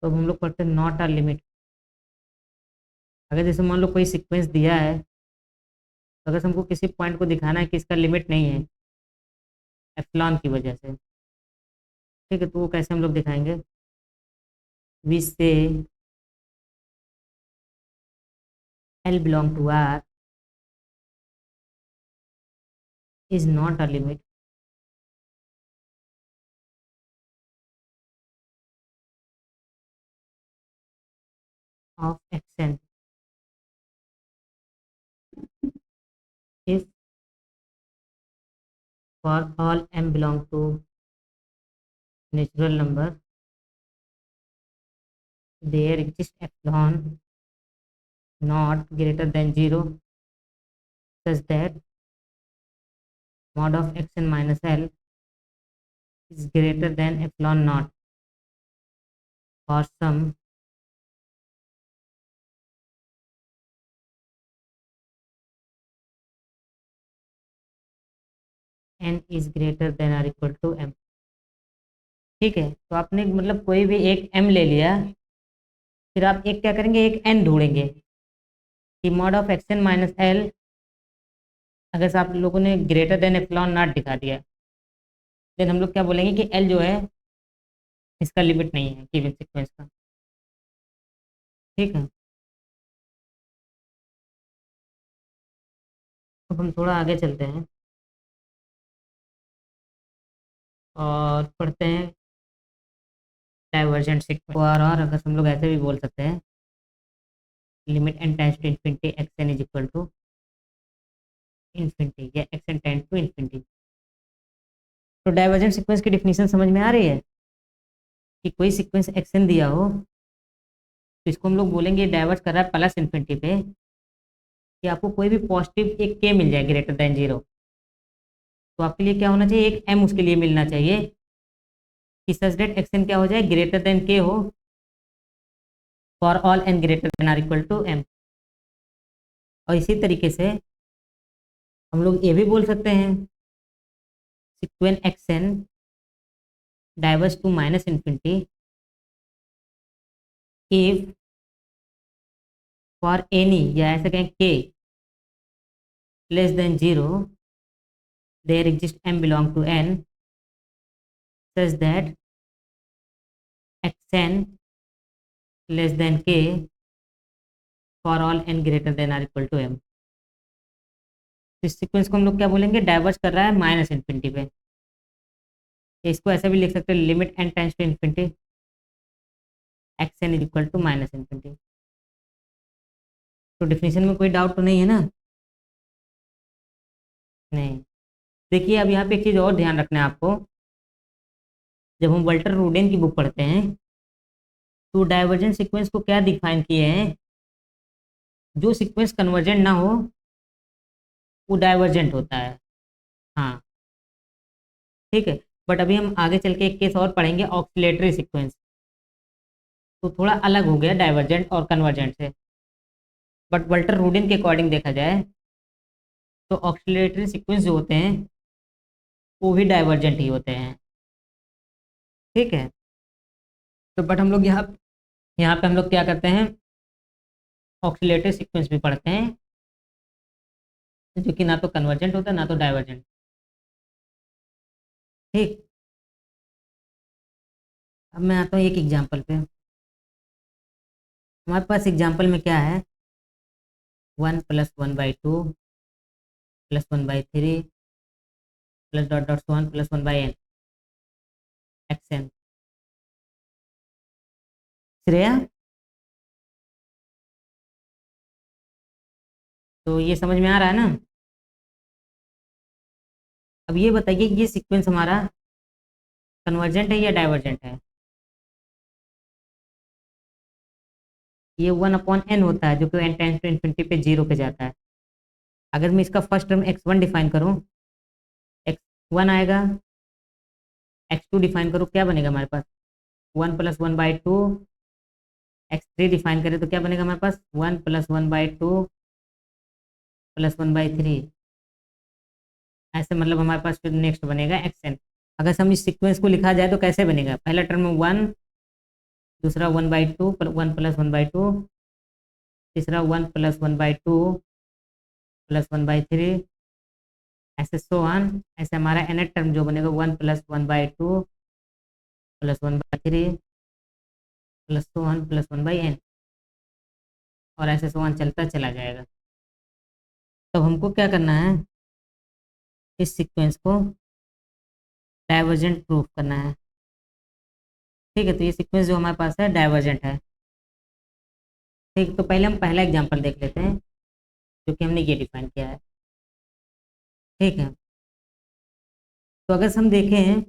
तो अब हम लोग पढ़ते हैं नॉट आर लिमिट। अगर जैसे मान लो कोई सीक्वेंस दिया है, तो अगर हमको किसी पॉइंट को दिखाना है कि इसका लिमिट नहीं है एप्सिलॉन की वजह से, ठीक है, तो वो कैसे हम लोग दिखाएंगे? We say l belong to R is not a limit of x n if for all m belong to natural number there exists epsilon not greater than 0 such that mod of xn minus l is greater than epsilon naught for some n is greater than or equal to m। ठीक है, तो आपने मतलब कोई भी एक m ले लिया, फिर आप एक क्या करेंगे, एक n ढूंढेंगे कि mod of action minus L, अगर से आप लोगों ने ग्रेटर देन एप्सिलॉन नॉट दिखा दिया, देन हम लोग क्या बोलेंगे कि एल जो है इसका लिमिट नहीं है गिवन सीक्वेंस का। ठीक है, अब हम थोड़ा आगे चलते हैं और पढ़ते हैं डाइवर्जेंट सीक्वेंस। और अगर हम लोग ऐसे भी बोल सकते हैं limit N tends to infinity x N is equal to infinity या X N tend to infinity. तो डाइवर्जेंट सीक्वेंस की डिफिनीशन समझ में आ रही है कि कोई सीक्वेंस एक्स एन दिया हो, तो इसको हम लोग बोलेंगे डाइवर्ट कर रहा है प्लस इन्फिनिटी पे, कि आपको कोई भी पॉजिटिव एक के मिल जाए ग्रेटर देन जीरो, तो आपके लिए क्या होना चाहिए, एक एम उसके लिए मिलना चाहिए कि सच दैट एक्स एन क्या हो जाए, ग्रेटर देन के हो for all N greater than or equal to m. और इसी तरीके से हम लोग ये भी बोल सकते हैं sequence X N diverse to minus infinity if for any, या ऐसे कहें के less than zero there exist M belong to N such that x N less than K for all N greater than or equal to M. इस sequence को हम लोग क्या बोलेंगे, डाइवर्स कर रहा है माइनस इन्फिनिटी पे। इसको ऐसा भी लिख सकते हैं limit N tends to infinity x N is equal to minus infinity. तो डिफिनीशन में कोई डाउट तो नहीं है ना? नहीं। देखिए अब यहाँ पे एक चीज़ और ध्यान रखना है आपको, जब हम वल्टर रूडेन की बुक पढ़ते हैं तो डाइवर्जेंट सीक्वेंस को क्या डिफाइन किए हैं, जो सीक्वेंस कन्वर्जेंट ना हो वो डाइवर्जेंट होता है। हाँ, ठीक है। बट अभी हम आगे चल के एक केस और पढ़ेंगे ऑक्सीलेटरी सीक्वेंस, तो थोड़ा अलग हो गया डाइवर्जेंट और कन्वर्जेंट से। बट वल्टर रूडेन के अकॉर्डिंग देखा जाए तो ऑक्सीलेटरी सीक्वेंस जो होते हैं वो भी डाइवर्जेंट ही होते हैं। ठीक है, तो बट हम लोग यहाँ यहाँ पे हम लोग क्या करते हैं, ऑक्सीलेटरी सीक्वेंस भी पढ़ते हैं जो कि ना तो कन्वर्जेंट होता है ना तो डाइवर्जेंट। ठीक, अब मैं आता हूँ एक एग्जांपल पे। हमारे पास एग्जांपल में क्या है, 1+1/2 +1/3 plus dot dot 1 +1/n x n. Shreya, तो ये समझ में आ रहा है ना? अब ये बताइए ये सीक्वेंस हमारा कन्वर्जेंट है या डाइवर्जेंट है? ये 1/n होता है जो कि n टेंस टू इन्फिनिटी पे जीरो पे जाता है। अगर मैं इसका फर्स्ट टर्म x1 डिफाइन करूँ, x1 आएगा, x2 डिफाइन करूँ, क्या बनेगा हमारे पास 1+1/2, x3 डिफाइन करें तो क्या बनेगा हमारे पास 1+1/2 +1/3। ऐसे मतलब हमारे पास फिर नेक्स्ट बनेगा xn। अगर हम इस सीक्वेंस को लिखा जाए तो कैसे बनेगा, पहला टर्म 1 दूसरा 1/2 1 प्लस 1/2, तीसरा 1 + 1/2 +1/3, ऐसे सो ऑन। ऐसे हमारा nth टर्म जो बनेगा 1 + 1/2 +1/3 प्लस सो ऑन +1/n, और ऐसे सो ऑन चलता चला जाएगा। तब हमको क्या करना है, इस सीक्वेंस को डाइवर्जेंट प्रूफ करना है। ठीक है, तो ये सीक्वेंस जो हमारे पास है डाइवर्जेंट है। ठीक, तो पहले हम पहला एग्जांपल देख लेते हैं जो कि हमने ये डिफाइन किया है। ठीक है, तो अगर हम देखें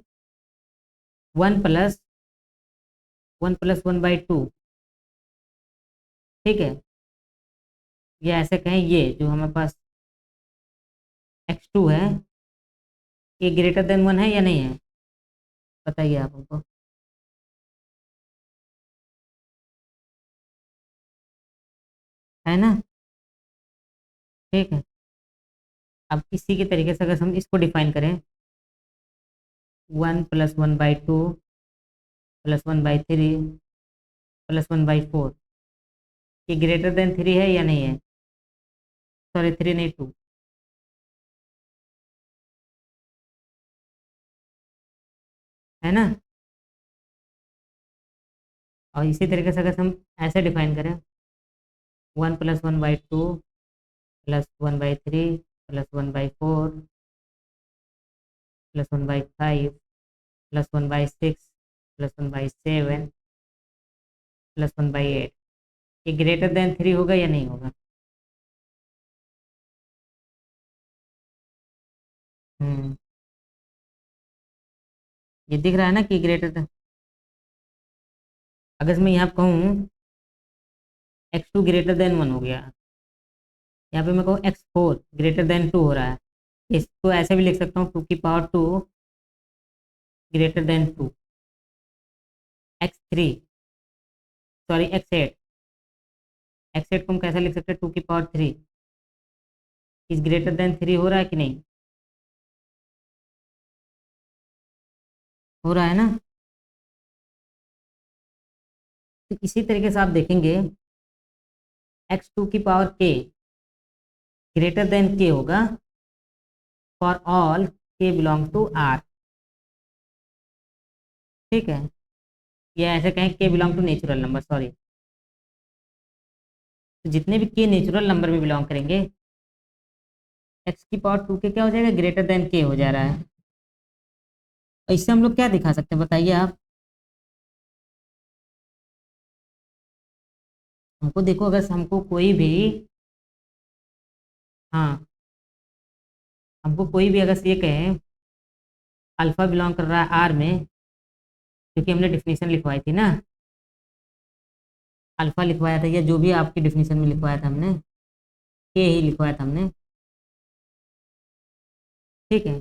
1 + 1/2, ठीक है, या ऐसे कहें ये जो हमारे पास x2 है, ये ग्रेटर देन 1 है या नहीं है, बताइए आप हमको। है ना। ठीक है, अब इसी के तरीके से अगर हम इसको डिफाइन करें 1 + 1/2 +1/3 +1/4, ये ग्रेटर देन 3 है या नहीं है, सॉरी 3 नहीं 2, है ना। और इसी तरीके से अगर हम ऐसे डिफाइन करें 1 + 1/2 +1/3 +1/4 +1/5 +1/6 +1/7 +1/8, ये ग्रेटर देन 3 होगा या नहीं होगा। हम्म, ये दिख रहा है ना कि ग्रेटर देन। अगर मैं यहाँ कहूँ x2 ग्रेटर देन 1 हो गया, यहाँ पे मैं कहूँ x4 ग्रेटर देन 2 हो रहा है, इसको ऐसे भी लिख सकता हूँ 2 की power 2 greater than 2, x3 sorry x8 को हम कैसे लिख सकते हैं 2 की पावर 3, इस ग्रेटर देन 3 हो रहा है कि नहीं, हो रहा है ना। तो इसी तरीके से आप देखेंगे x2 की power k greater than k होगा for all k belong to r। ठीक है, या ऐसे कहें k belong to natural number, sorry, तो जितने भी k नेचुरल नंबर में बिलोंग करेंगे x की पावर 2 k क्या हो जाएगा, ग्रेटर देन k हो जा रहा है। और इससे हम लोग क्या दिखा सकते हैं बताइए आप हमको। देखो अगर हमको कोई भी, हाँ, हमको कोई भी अगर ये कहें अल्फा बिलोंग कर रहा है आर में, क्योंकि हमने डिफिनीशन लिखवाई थी ना, अल्फा लिखवाया था या जो भी आपकी डिफिनीशन में लिखवाया था हमने, के ही लिखवाया था हमने। ठीक है,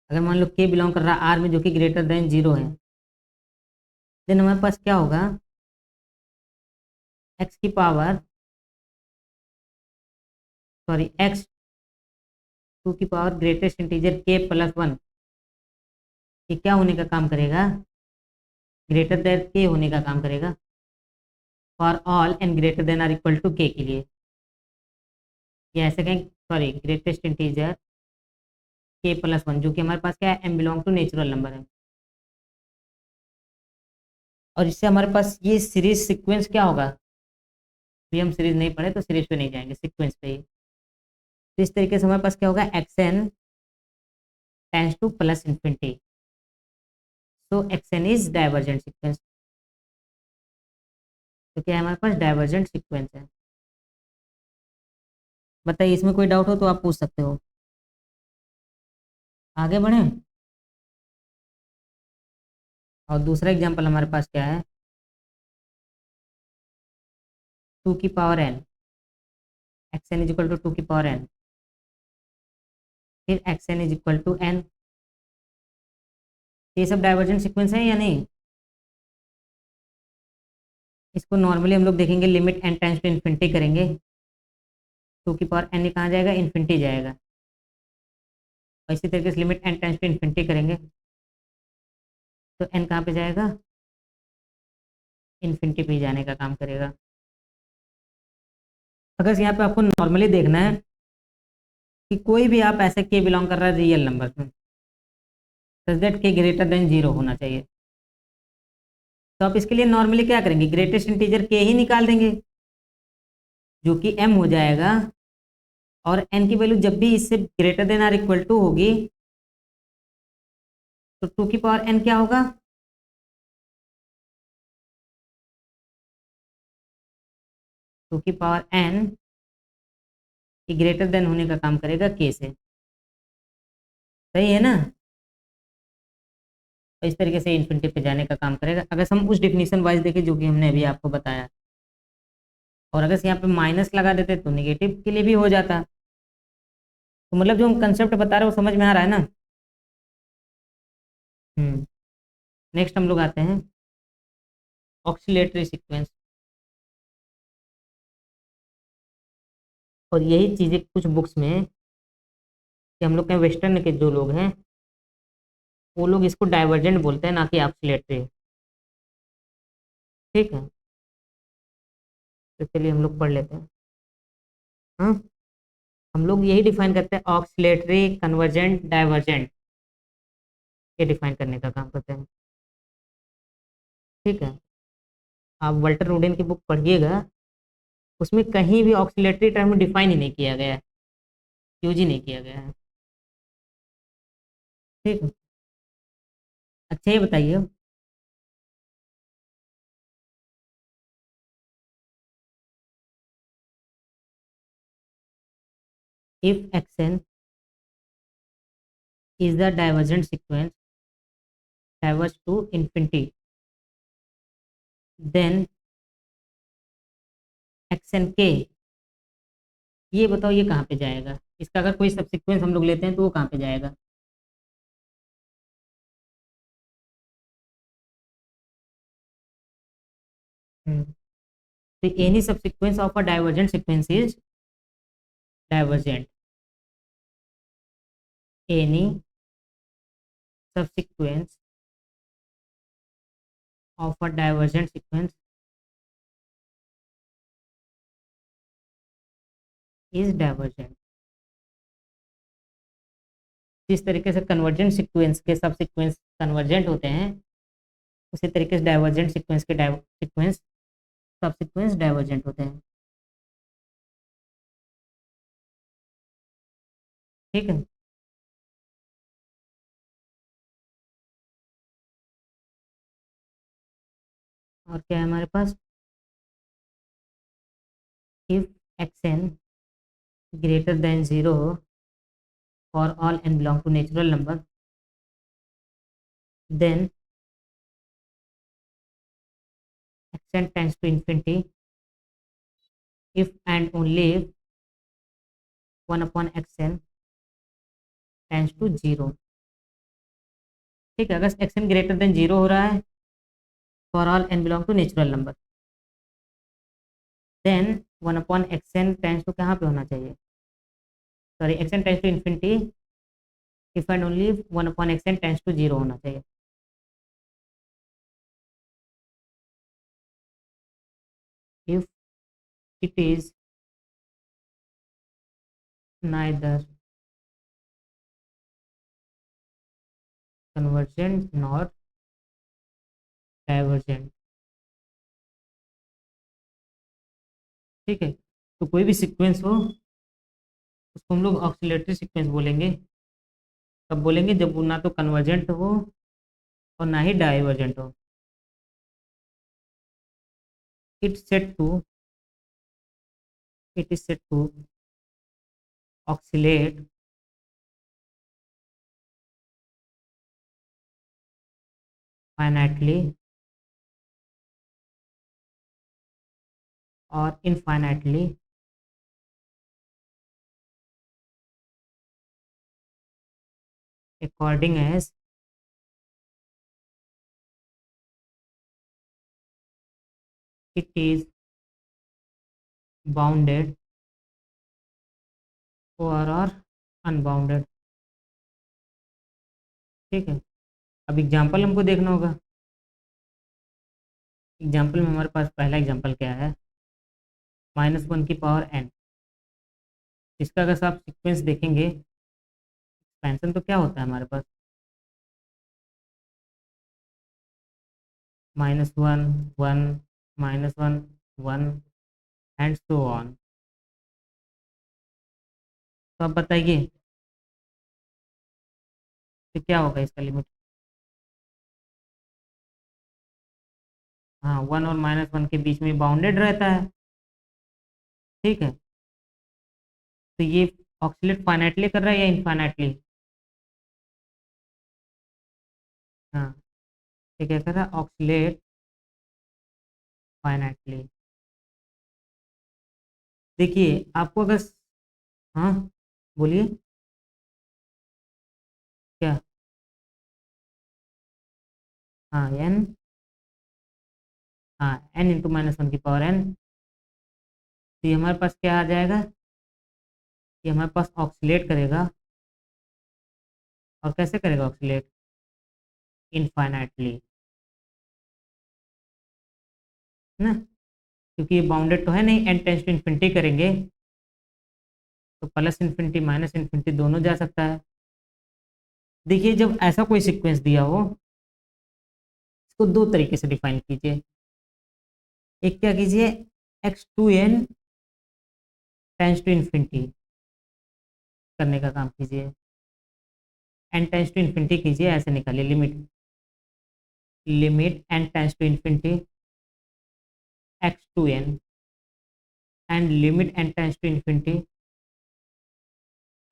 अगर मान लो के बिलोंग कर रहा है आर में जो कि ग्रेटर देन 0 है, देन हमारे पास क्या होगा, एक्स की पावर सॉरी x2 की पावर ग्रेटेस्ट इंटीजर k+1, ये क्या होने का काम करेगा, ग्रेटर देन के होने का काम करेगा for all n greater than or equal to k के लिए। ये ऐसे कहें सॉरी ग्रेटेस्ट इंटीजर k+1 जो कि हमारे पास क्या है m belong to natural number है। और इससे हमारे पास ये सीरीज सीक्वेंस क्या होगा, भी हम सीरीज नहीं पढ़े तो सीरीज पे नहीं जाएंगे, सीक्वेंस पे ही। तो इस तरीके से हमारे पास क्या होगा, xn tends two plus infinity, so xn is divergent sequence. तो क्या है हमारे पास डाइवर्जेंट सीक्वेंस है। बताइए इसमें कोई डाउट हो तो आप पूछ सकते हो। आगे बढ़े। और दूसरा एग्जांपल हमारे पास क्या है, 2 की power n, x N is equal to 2 की पावर n, फिर x N is equal to n। ये सब डाइवर्जेंट सीक्वेंस है या नहीं। इसको नॉर्मली हम लोग देखेंगे limit n tends to infinity करेंगे, 2 की पावर n कहाँ जाएगा, इन्फिनिटी जाएगा। और इसी तरीके से limit n tends to infinity करेंगे तो n कहाँ पे जाएगा, इन्फिनिटी पे जाने का काम करेगा। अगर यहाँ पे आपको नॉर्मली देखना है कि कोई भी आप ऐसे के बिलोंग कर रहा है रियल नंबर में, सच दैट के ग्रेटर देन 0 होना चाहिए, तो आप इसके लिए नॉर्मली क्या करेंगे, ग्रेटेस्ट इंटीजर के ही निकाल देंगे जो कि m हो जाएगा, और n की वैल्यू जब भी इससे greater than or equal to होगी तो 2 की पावर n क्या होगा, 2 की पावर n ग्रेटर देन होने का काम करेगा k से। सही है ना। तो इस तरीके से इन्फिनिटी पे जाने का काम करेगा अगर हम उस डिफिनीशन वाइज देखें जो कि हमने अभी आपको बताया। और अगर यहाँ पे माइनस लगा देते तो नेगेटिव के लिए भी हो जाता। तो मतलब जो हम कंसेप्ट बता रहे हैं वो समझ में आ रहा है ना। नेक्स्ट हम लोग आते हैं ऑक्सीलेटरी सीक्वेंस। और यही चीज़ें कुछ बुक्स में कि हम लोग के वेस्टर्न के जो लोग हैं वो लोग इसको डाइवर्जेंट बोलते हैं, ना कि ऑक्सीलेटरी। ठीक है, तो चलिए हम लोग पढ़ लेते हैं। हाँ, हम लोग यही डिफाइन करते हैं, ऑक्सीलेटरी, कन्वर्जेंट, डाइवर्जेंट, ये डिफाइन करने का काम करते हैं। ठीक है, आप वाल्टर रोडेन की बुक पढ़िएगा, उसमें कहीं भी ऑक्सीलेटरी टर्म डिफाइन ही नहीं किया गया है, यूज ही नहीं किया गया है। ठीक है, अच्छा ये बताइए, if action is the divergent sequence diverge to infinity, then action के, ये बताओ ये कहाँ पे जाएगा, इसका अगर कोई सब सीक्वेंस हम लोग लेते हैं तो वो कहाँ पे जाएगा। तो any subsequence of a divergent sequence is divergent, any subsequence of a divergent sequence is divergent. जिस तरीके से कन्वर्जेंट सीक्वेंस के सब सीक्वेंस कन्वर्जेंट होते हैं, उसी तरीके से डाइवर्जेंट सीक्वेंस के सीक्वेंस सब सीक्वेंस डाइवर्जेंट होते हैं। ठीक है, और क्या है हमारे पास, if x n greater than 0 for all n belong to natural number, then xn tends to infinity if and only if 1 upon xn tends to 0। ठीक है, अगर xn ग्रेटर देन 0 हो रहा है for all n belong to natural number, then 1 upon xn tends to कहाँ पे होना चाहिए, sorry xn tends to infinity if and only 1 upon xn tends to 0 होना चाहिए। If it is neither convergent nor divergent। ठीक है, तो कोई भी सीक्वेंस हो उसको हम लोग ऑक्सीलेटरी सीक्वेंस बोलेंगे। कब बोलेंगे, जब वो ना तो कन्वर्जेंट हो और ना ही डाइवर्जेंट हो। It said to it is said to oscillate finitely और infinitely according as it is bounded or unbounded. ठीक है, अब एग्जाम्पल हमको देखना होगा एग्जाम्पल में हमारे पास पहला एग्जाम्पल क्या है, -1 की पावर n। इसका अगर आप सीक्वेंस देखेंगे, एक्सपेंशन तो क्या होता है हमारे पास, -1 1 -1 1 एंड सो ऑन। तो आप बताइए कि क्या होगा इसका लिमिट। हाँ, 1 और -1 के बीच में बाउंडेड रहता है, ठीक है। तो ये ऑक्सीलेट फाइनाइटली कर रहा है या इनफाइनाइटली? हाँ, ये क्या कर रहा है, ऑक्सीलेट फाइनाइटली। देखिए आपको अगर, हाँ बोलिए, क्या? हाँ एन, हाँ एन इंटू -1 की पावर एन। तो ये हमारे पास क्या आ जाएगा, ये हमारे पास ऑक्सीलेट करेगा, और कैसे करेगा ऑक्सीलेट, इनफाइनाइटली, है ना। क्योंकि ये बाउंडेड तो है नहीं, एन टेंस टू इन्फिनिटी करेंगे तो प्लस इन्फिनिटी माइनस इन्फिनिटी दोनों जा सकता है। देखिए जब ऐसा कोई सीक्वेंस दिया हो, इसको दो तरीके से डिफाइन कीजिए। एक क्या कीजिए, x2n टेंस टू इन्फिनिटी करने का काम कीजिए, एन टेंस टू इन्फिनिटी कीजिए, ऐसे निकालिए limit, limit n tends to infinity x2n and limit n tends to infinity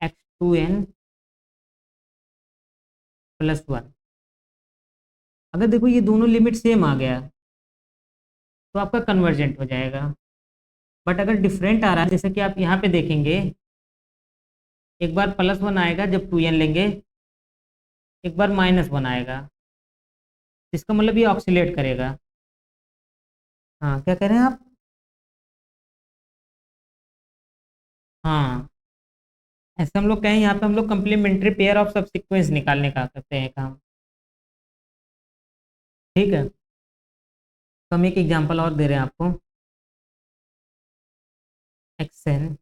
x2n +1। अगर देखो ये दोनों लिमिट सेम आ गया तो आपका कन्वर्जेंट हो जाएगा। बट अगर डिफरेंट आ रहा है, जैसे कि आप यहाँ पे देखेंगे, एक बार +1 आएगा जब 2n लेंगे, एक बार -1 आएगा, इसका मतलब ये ऑक्सीलेट करेगा। हाँ क्या कह रहे हैं आप? हाँ, ऐसे हम लोग कहें, यहाँ पे हम लोग कंप्लीमेंट्री पेयर ऑफ सब सीक्वेंस निकालने का करते हैं काम, ठीक है। तो हम एक एग्जांपल और दे रहे हैं आपको, xn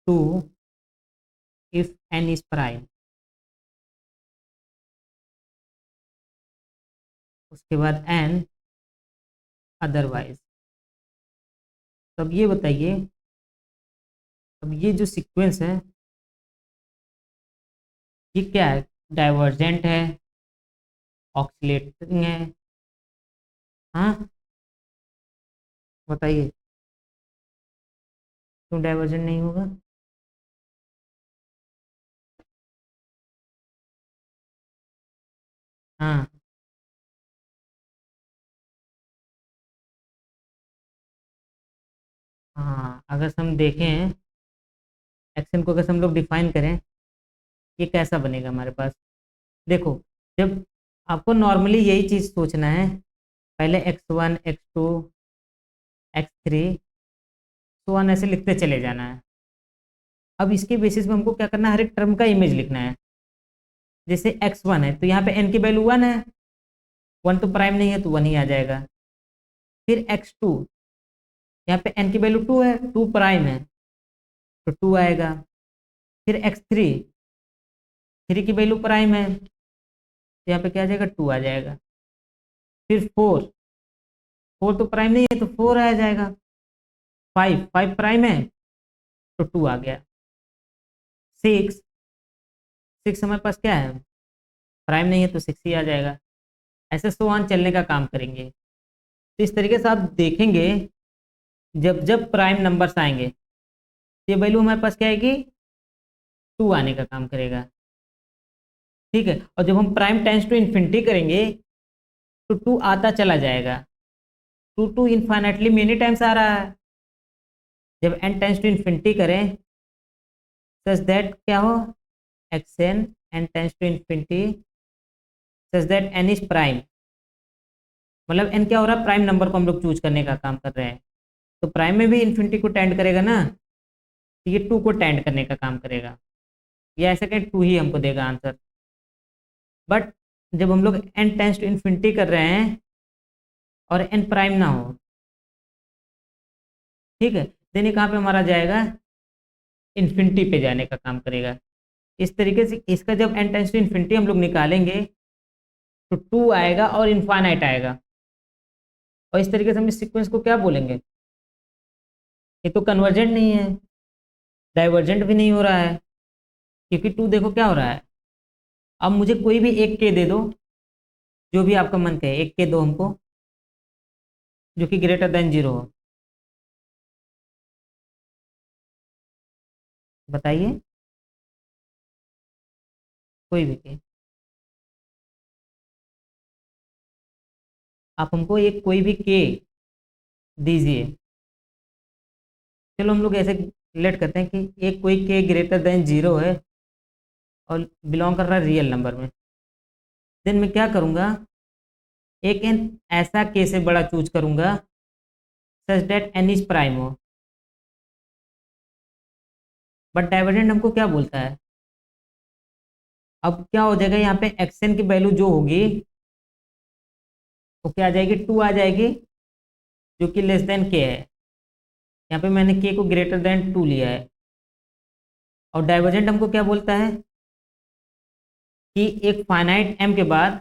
2 if n is prime. उसके बाद n अदरवाइज। तब ये बताइए, अब ये जो सीक्वेंस है ये क्या है, डाइवर्जेंट है, ऑक्सीलेटिंग है? हाँ बताइए, क्यों डाइवर्जेंट नहीं होगा? हाँ हाँ, अगर हम देखें एक्शन को, अगर हम लोग डिफाइन करें, ये कैसा बनेगा हमारे पास। देखो, जब आपको नॉर्मली यही चीज़ सोचना है, पहले x1 x2 x3 तो वन ऐसे लिखते चले जाना है। अब इसके बेसिस पे हमको क्या करना है, हर एक टर्म का इमेज लिखना है। जैसे x1 है तो यहाँ पे n की वैल्यू 1 है, 1 तो प्राइम नहीं है तो 1 ही आ जाएगा। फिर x2, यहाँ पे n की वैल्यू 2 है, 2 प्राइम है तो 2 आएगा। फिर x3, 3 की वैल्यू प्राइम है तो यहाँ पे क्या आ जाएगा, 2 आ जाएगा। फिर 4, 4 तो प्राइम नहीं है तो 4 आ जाएगा। 5, 5 प्राइम है तो 2 आ गया। 6, 6 हमारे पास क्या है, प्राइम नहीं है तो 6 ही आ जाएगा। ऐसे सो ऑन चलने का काम करेंगे। तो इस तरीके से आप देखेंगे, जब जब प्राइम नंबर्स आएंगे ये वैल्यू हमारे पास क्या आएगी, 2 आने का काम करेगा, ठीक है। और जब हम प्राइम टेंस टू इन्फिनिटी करेंगे तो 2 आता चला जाएगा, 2 टू इनफाइनाइटली मेनी टाइम्स आ रहा है। जब n टेंस टू इन्फिनिटी करें सच दैट क्या हो, xn n tends to infinity such that n is prime, मतलब n क्या हो रहा है, प्राइम नंबर को हम लोग चूज करने का काम कर रहे हैं। तो प्राइम में भी इन्फिनिटी को टेंड करेगा ना, तो ये 2 को टेंड करने का काम करेगा। ये ऐसे कहें 2 ही हमको देगा आंसर। बट जब हम लोग n टेंस टू इन्फिनिटी कर रहे हैं और एन प्राइम ना हो, ठीक है, देन ये कहाँ पे हमारा जाएगा, इन्फिनिटी पे जाने का काम करेगा। इस तरीके से इसका जब एन टेंस टू इन्फिनिटी हम लोग निकालेंगे तो 2 आएगा और इनफाइनाइट आएगा। और इस तरीके से हम इस सीक्वेंस को क्या बोलेंगे, ये तो कन्वर्जेंट नहीं है, डाइवर्जेंट भी नहीं हो रहा है, क्योंकि 2 देखो क्या हो रहा है। अब मुझे कोई भी एक के दे दो, जो भी आपका मन कहे, एक के दो हमको, जो कि ग्रेटर देन 0 हो, बताइए, कोई भी के। आप हमको एक कोई भी के दीजिए। चलो हम लोग ऐसे लेट करते हैं कि एक कोई के ग्रेटर देन 0 है और बिलोंग कर रहा है रियल नंबर में। देन मैं क्या करूँगा, एक एन ऐसा के से बड़ा चूज करूँगा सच डेट एन इज प्राइम हो। बट डाइवर्जेंट हमको क्या बोलता है, अब क्या हो जाएगा, यहाँ पे एक्सन की वैल्यू जो होगी वो क्या आ जाएगी, 2 आ जाएगी, जो कि लेस देन के है। यहाँ पे मैंने के को ग्रेटर देन 2 लिया है। और डाइवर्जेंट हमको क्या बोलता है कि एक फाइनाइट एम के बाद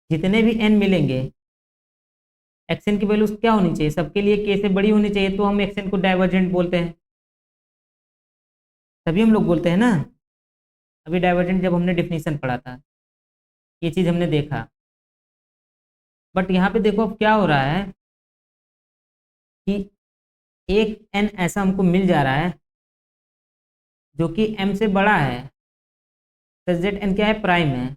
जितने भी एन मिलेंगे, एक्सन की वैल्यू क्या होनी चाहिए, सबके लिए के से बड़ी होनी चाहिए, तो हम एक्सन को डाइवर्जेंट बोलते हैं। तभी हम लोग बोलते हैं ना, अभी डाइवर्जेंट जब हमने डिफिनीशन पढ़ा था ये चीज़ हमने देखा। बट यहाँ पे देखो अब क्या हो रहा है कि एक एन ऐसा हमको मिल जा रहा है जो कि एम से बड़ा है, सच दैट एन क्या है, प्राइम है।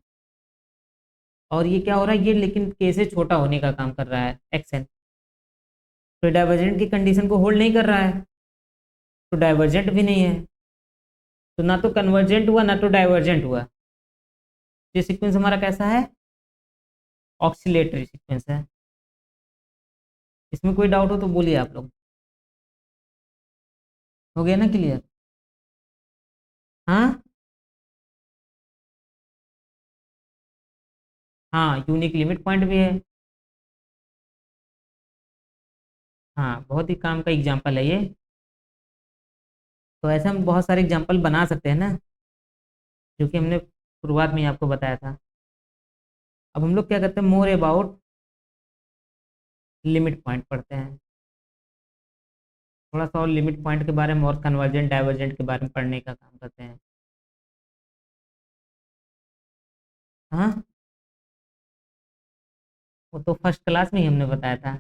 और ये क्या हो रहा है, ये लेकिन के से छोटा होने का काम कर रहा है एक्स एन, तो डाइवर्जेंट की कंडीशन को होल्ड नहीं कर रहा है, तो डाइवर्जेंट भी नहीं है, तो ना तो कन्वर्जेंट हुआ ना तो डाइवर्जेंट हुआ। ये सीक्वेंस हमारा कैसा है, ऑक्सीलेटरी सीक्वेंस है। इसमें कोई डाउट हो तो बोलिए आप लोग। हो गया ना क्लियर? हाँ हाँ, यूनिक लिमिट पॉइंट भी है। हाँ, बहुत ही काम का एग्जाम्पल है ये। तो ऐसे हम बहुत सारे एग्जाम्पल बना सकते हैं ना, जो कि हमने शुरुआत में ही आपको बताया था। अब हम लोग क्या करते हैं, मोर अबाउट लिमिट पॉइंट पढ़ते हैं, थोड़ा सा और लिमिट पॉइंट के बारे में और कन्वर्जेंट डाइवर्जेंट के बारे में पढ़ने का काम करते हैं। हाँ, वो तो फर्स्ट क्लास में ही हमने बताया था,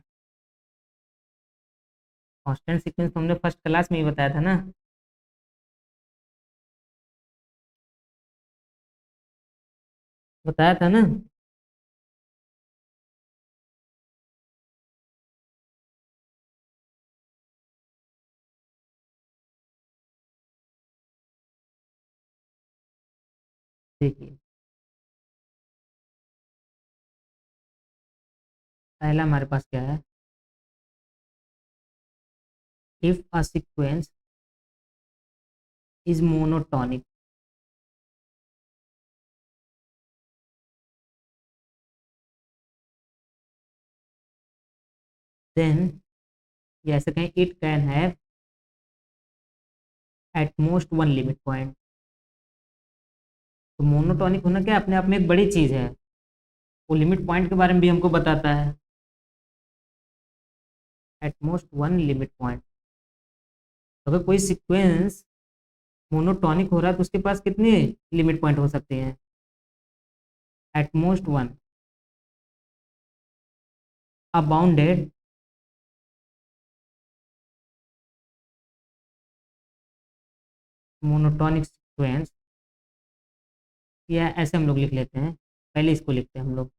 कांस्टेंट सीक्वेंस तो हमने फर्स्ट क्लास में ही बताया था ना। बताया था ना। देखिए, पहला हमारे पास क्या है, if a sequence is monotonic, then ये ऐसे कहें, it can have at most one limit point. तो मोनोटॉनिक होना क्या है, अपने आप में एक बड़ी चीज़ है, वो लिमिट पॉइंट के बारे में भी हमको बताता है, eight most one limit point. अगर कोई सीक्वेंस मोनोटॉनिक हो रहा है तो उसके पास कितने लिमिट पॉइंट हो सकते हैं, eight most one. A bounded monotonic sequence, या ऐसे हम लोग लिख लेते हैं, पहले इसको लिखते हैं हम लोग,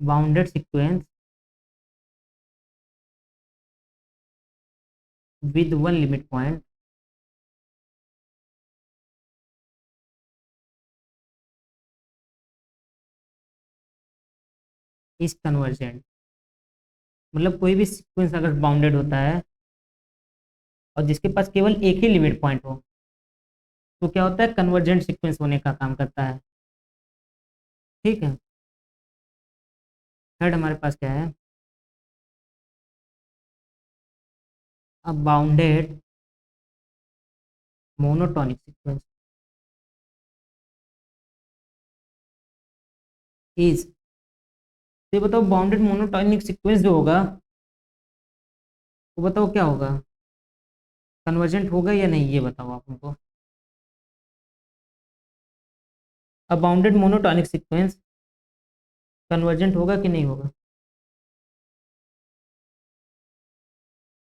bounded sequence with one limit point is convergent. मतलब कोई भी सीक्वेंस अगर बाउंडेड होता है और जिसके पास केवल एक ही लिमिट पॉइंट हो, तो क्या होता है, कन्वर्जेंट सीक्वेंस होने का काम करता है। ठीक है, थर्ड हमारे पास क्या है, a bounded monotonic sequence is, ये बताओ बाउंडेड मोनोटोनिक सीक्वेंस जो होगा वो बताओ क्या होगा, कन्वर्जेंट होगा या नहीं, ये बताओ आप हमको। अब बाउंडेड मोनोटोनिक सीक्वेंस कन्वर्जेंट होगा कि नहीं होगा,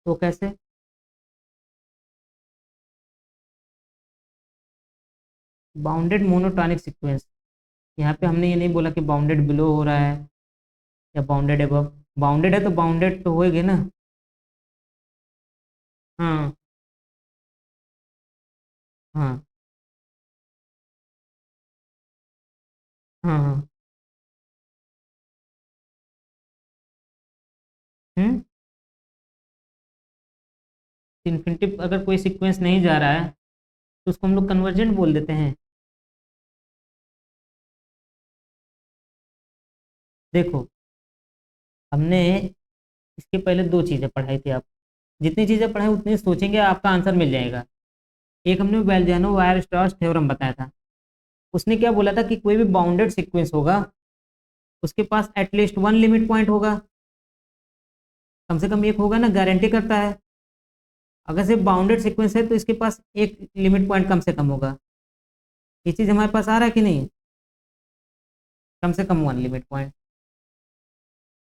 तो कैसे। बाउंडेड मोनोटोनिक सीक्वेंस, यहाँ पे हमने ये नहीं बोला कि बाउंडेड बिलो हो रहा है या बाउंडेड अबव, बाउंडेड है तो बाउंडेड तो होएगी ना। हाँ हाँ हाँ हाँ। हम्म, इन्फिनिटी अगर कोई सीक्वेंस नहीं जा रहा है तो उसको हम लोग कन्वर्जेंट बोल देते हैं। देखो, हमने इसके पहले दो चीज़ें पढ़ाई थी, आप जितनी चीज़ें पढ़ाई उतनी सोचेंगे आपका आंसर मिल जाएगा। एक हमने वेल्जानो वायर स्ट्रॉस थ्योरम बताया था, उसने क्या बोला था कि कोई भी बाउंडेड सीक्वेंस होगा उसके पास एटलीस्ट वन लिमिट पॉइंट होगा, कम से कम एक होगा ना, गारंटी करता है। अगर सिर्फ बाउंडेड सीक्वेंस है तो इसके पास एक लिमिट पॉइंट कम से कम होगा। ये चीज़ हमारे पास आ रहा है कि नहीं, कम से कम वन लिमिट पॉइंट।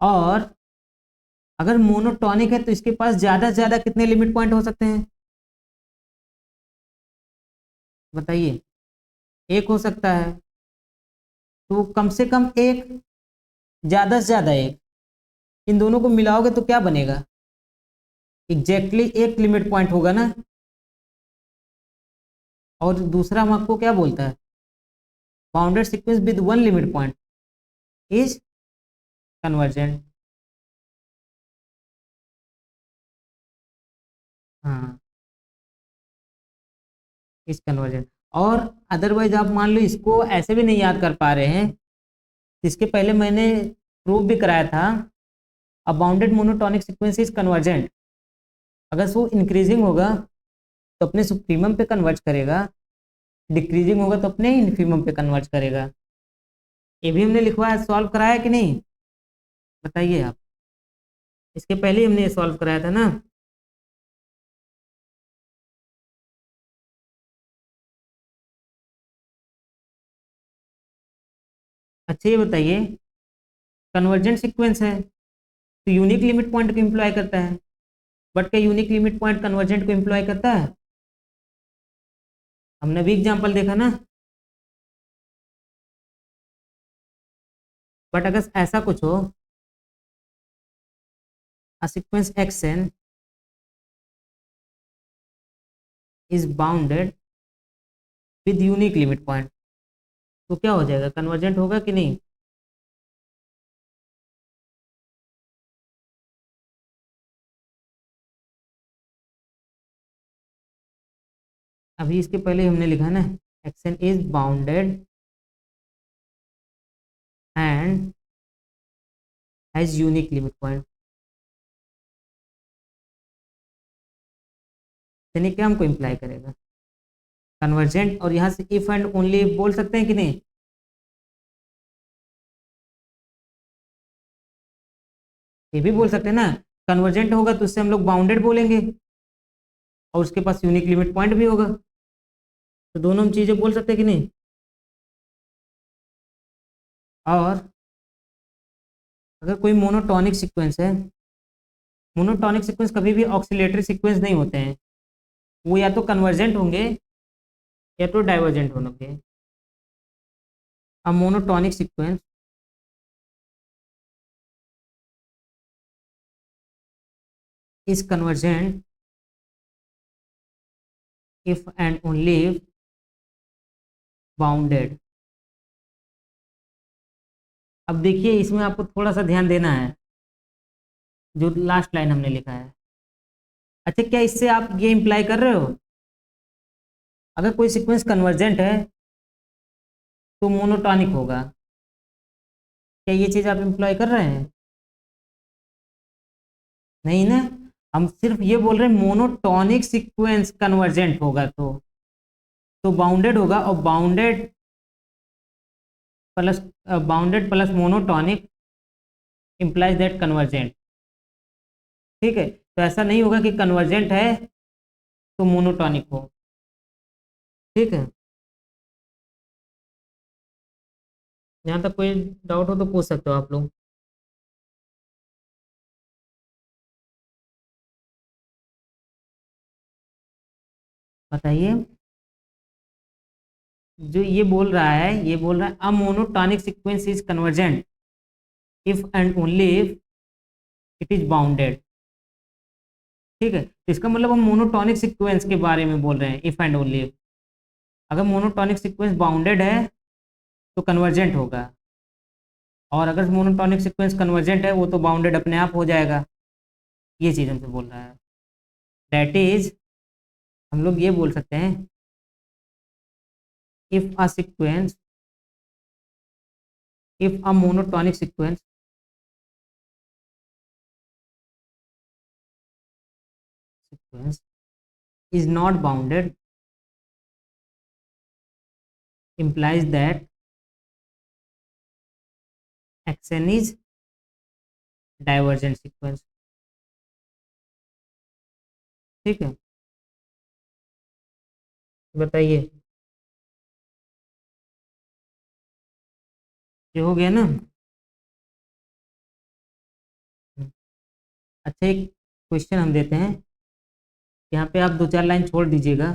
और अगर मोनोटॉनिक है तो इसके पास ज़्यादा से ज़्यादा कितने लिमिट पॉइंट हो सकते हैं, बताइए। एक हो सकता है, तो कम से कम एक, ज़्यादा से ज़्यादा एक, इन दोनों को मिलाओगे तो क्या बनेगा, एग्जैक्टली एक लिमिट पॉइंट होगा ना। और दूसरा हम आपको क्या बोलता है, bounded sequence with one limit point is convergent. हाँ, इज कन्वर्जेंट। और अदरवाइज आप मान लो इसको ऐसे भी नहीं याद कर पा रहे हैं, इसके पहले मैंने प्रूव भी कराया था, a bounded monotonic sequence is convergent. अगर वो इंक्रीजिंग होगा तो अपने सुप्रीमम पे कन्वर्ज करेगा, डिक्रीजिंग होगा तो अपने इन्फीमम पे कन्वर्ज करेगा। ये भी हमने लिखवाया, सॉल्व कराया कि नहीं, बताइए आप। इसके पहले ही हमने ये सॉल्व कराया था ना। अच्छा ये बताइए, कन्वर्जेंट सीक्वेंस है तो यूनिक लिमिट पॉइंट को इम्प्लॉय करता है, बट क्या यूनिक लिमिट पॉइंट कन्वर्जेंट को इम्प्लॉय करता है, हमने भी एग्जाम्पल देखा ना। बट अगर ऐसा कुछ हो, a sequence xn is bounded with unique limit point, तो क्या हो जाएगा, कन्वर्जेंट होगा कि नहीं। अभी इसके पहले हमने लिखा ना, xn is bounded and has unique limit point, यानी क्या हमको इम्प्लाई करेगा, कन्वर्जेंट। और यहाँ से इफ एंड ओनली बोल सकते हैं कि नहीं, ये भी बोल सकते हैं ना। कन्वर्जेंट होगा तो उससे हम लोग बाउंडेड बोलेंगे और उसके पास यूनिक लिमिट पॉइंट भी होगा, तो दोनों हम चीज़ें बोल सकते हैं कि नहीं। और अगर कोई मोनोटॉनिक सीक्वेंस है, मोनोटॉनिक सीक्वेंस कभी भी ऑक्सीलेटरी सीक्वेंस नहीं होते हैं, वो या तो कन्वर्जेंट होंगे या तो डाइवर्जेंट होंगे। अब monotonic sequence is convergent if and only if bounded. अब देखिए इसमें आपको थोड़ा सा ध्यान देना है, जो लास्ट लाइन हमने लिखा है। अच्छा, क्या इससे आप ये इंप्लाई कर रहे हो, अगर कोई सीक्वेंस कन्वर्जेंट है तो मोनोटॉनिक होगा, क्या ये चीज़ आप एम्प्लॉय कर रहे हैं? नहीं ना। हम सिर्फ ये बोल रहे हैं मोनोटॉनिक सीक्वेंस कन्वर्जेंट होगा तो बाउंडेड होगा, और bounded plus monotonic implies that convergent. ठीक है, तो ऐसा नहीं होगा कि कन्वर्जेंट है तो मोनोटॉनिक हो। ठीक है, यहाँ तक कोई डाउट हो तो पूछ सकते हो आप लोग। बताइए। जो ये बोल रहा है a monotonic sequence is convergent if and only if it is bounded. ठीक है, तो इसका मतलब हम मोनोटॉनिक सीक्वेंस के बारे में बोल रहे हैं, इफ एंड ओनली इफ। अगर मोनोटॉनिक सीक्वेंस बाउंडेड है तो कन्वर्जेंट होगा, और अगर मोनोटॉनिक सीक्वेंस कन्वर्जेंट है वो तो बाउंडेड अपने आप हो जाएगा। ये चीज़ हमसे बोल रहा है। दैट इज, हम लोग ये बोल सकते हैं, if a sequence, if a monotonic sequence is not bounded implies that xn is divergent sequence। ठीक है, बताइए। ये हो गया ना। अच्छा, एक क्वेश्चन हम देते हैं, यहाँ पे आप 2-4 लाइन छोड़ दीजिएगा।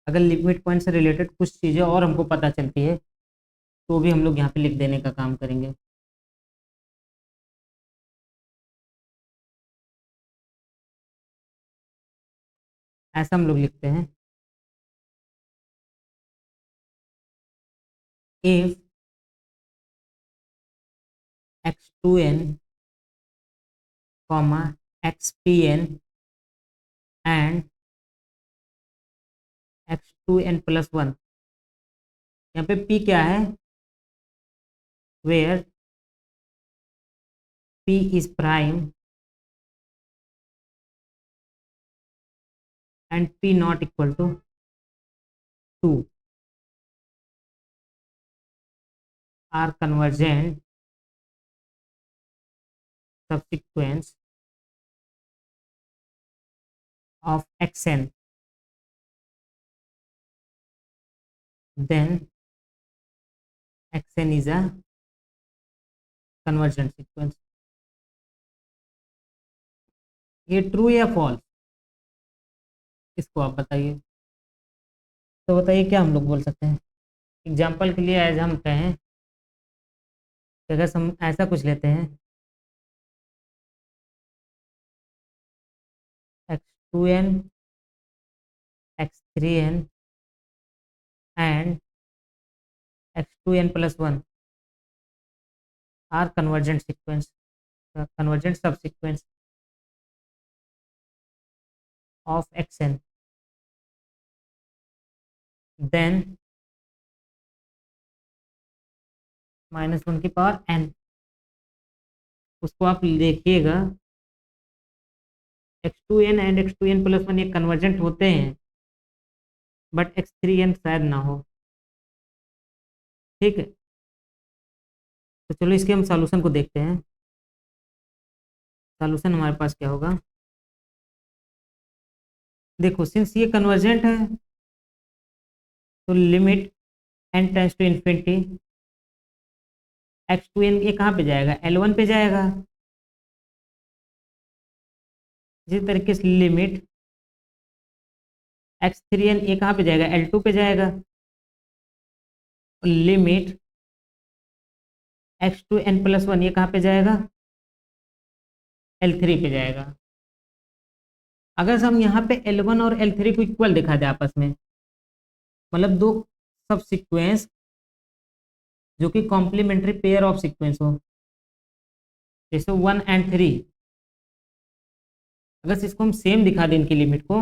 अगर लिमिट पॉइंट से रिलेटेड कुछ चीज़ें और हमको पता चलती है तो भी हम लोग यहाँ पे लिख देने का काम करेंगे। ऐसा हम लोग लिखते हैं, if x2n comma xpn and x2n+1, यहाँ पे p क्या है, where p is prime and p not equal to 2 are convergent subsequence of xn, then xn is a convergent sequence। ये ट्रू या फॉल्स, इसको आप बताइए। तो बताइए क्या हम लोग बोल सकते हैं। एग्जाम्पल के लिए एज हम कहें कि अगर हम ऐसा कुछ लेते हैं, x2n x3n and x2n+1 are convergent subsequence of xn, then -1 की पावर n। उसको आप देखिएगा, x2n एंड x2n+1 ये कन्वर्जेंट होते हैं, बट x3n शायद ना हो। ठीक है, तो चलो इसके हम सॉल्यूशन को देखते हैं। सॉल्यूशन हमारे पास क्या होगा, देखो सिंस ये कन्वर्जेंट है तो limit n tends to infinity, x2n ये कहाँ पे जाएगा, L1 पे जाएगा। इसी तरीके से लिमिट x3n ये कहाँ पे जाएगा, L2 पे जाएगा। लिमिट x2n+1 ये कहाँ पे जाएगा, L3 पे जाएगा। अगर हम यहाँ पे L1 और L3 को इक्वल दिखा दे आपस में, मतलब दो सब सीक्वेंस जो कि कॉम्प्लीमेंट्री पेयर ऑफ सीक्वेंस हो, जैसे 1 एंड 3, अगर इसको हम सेम दिखा दें इनकी लिमिट को,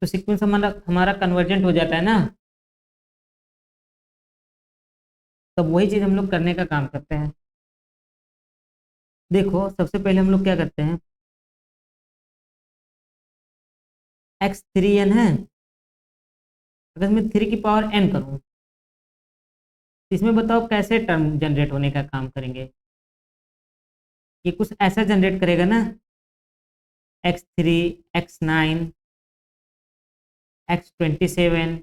तो सीक्वेंस हमारा हमारा कन्वर्जेंट हो जाता है ना। तब वही चीज़ हम लोग करने का काम करते हैं। देखो सबसे पहले हम लोग क्या करते हैं, x3n है, अगर मैं 3 की पावर n करूँ तो इसमें बताओ कैसे टर्म जनरेट होने का काम करेंगे। ये कुछ ऐसा जनरेट करेगा ना, x3, x9, x27,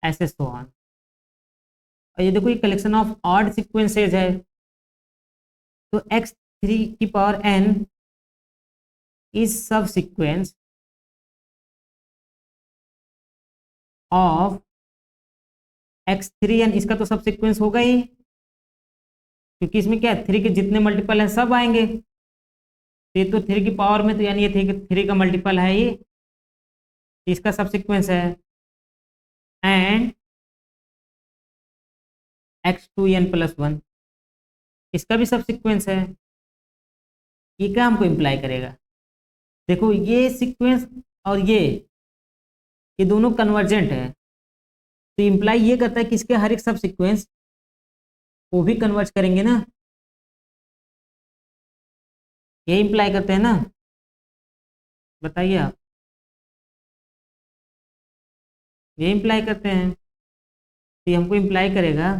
ऐसे सो ऑन। और ये देखो ये कलेक्शन ऑफ ऑड सीक्वेंसेज है, तो x3 की पावर n इज सब सीक्वेंस ऑफ x3n, इसका तो सब सीक्वेंस होगा ही, क्योंकि इसमें क्या है, 3 के जितने मल्टीपल हैं सब आएंगे। तो ये तो 3 की पावर में, तो यानी ये 3 का मल्टीपल है ही, इसका सब सीक्वेंस है। एंड x2n+1 इसका भी सब सीक्वेंस है। ये क्या हमको इम्प्लाई करेगा, देखो ये सीक्वेंस और ये दोनों कन्वर्जेंट है, तो इम्प्लाई ये करता है कि इसके हर एक सब सीक्वेंस वो भी कन्वर्ज करेंगे ना, ये इम्प्लाई करते हैं ना, बताइए आप, ये इम्प्लाई करते हैं। तो ये हमको इम्प्लाई करेगा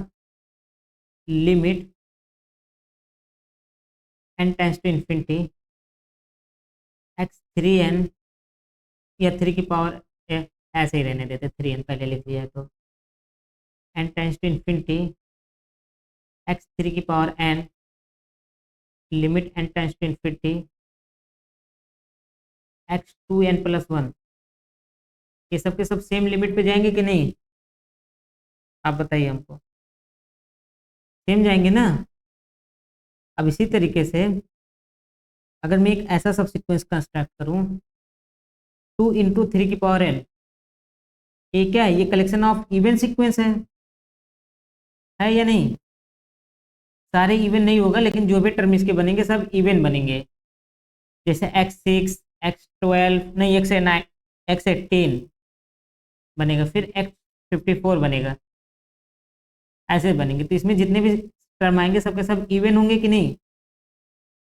limit n tends to infinity x3n, या 3 की पावर ऐसे ही रहने देते, 3n पहले लिख दिया है, तो n tends to infinity x3 की power n limit n tends to infinity x2n+1, ये सब के सब सेम लिमिट पे जाएंगे कि नहीं, आप बताइए हमको, सेम जाएंगे ना। अब इसी तरीके से अगर मैं एक ऐसा सब सीक्वेंस कंस्ट्रक्ट करूं, 2 × 3 की पावर n, ये क्या है, ये कलेक्शन ऑफ इवन सीक्वेंस है या नहीं, सारे इवन नहीं होगा, लेकिन जो भी टर्म इसके बनेंगे सब इवन बनेंगे, जैसे x6, x12, नहीं x9, x18 बनेगा, फिर x54 बनेगा, ऐसे बनेंगे। तो इसमें जितने भी टर्म आएंगे सबके सब इवन होंगे कि नहीं,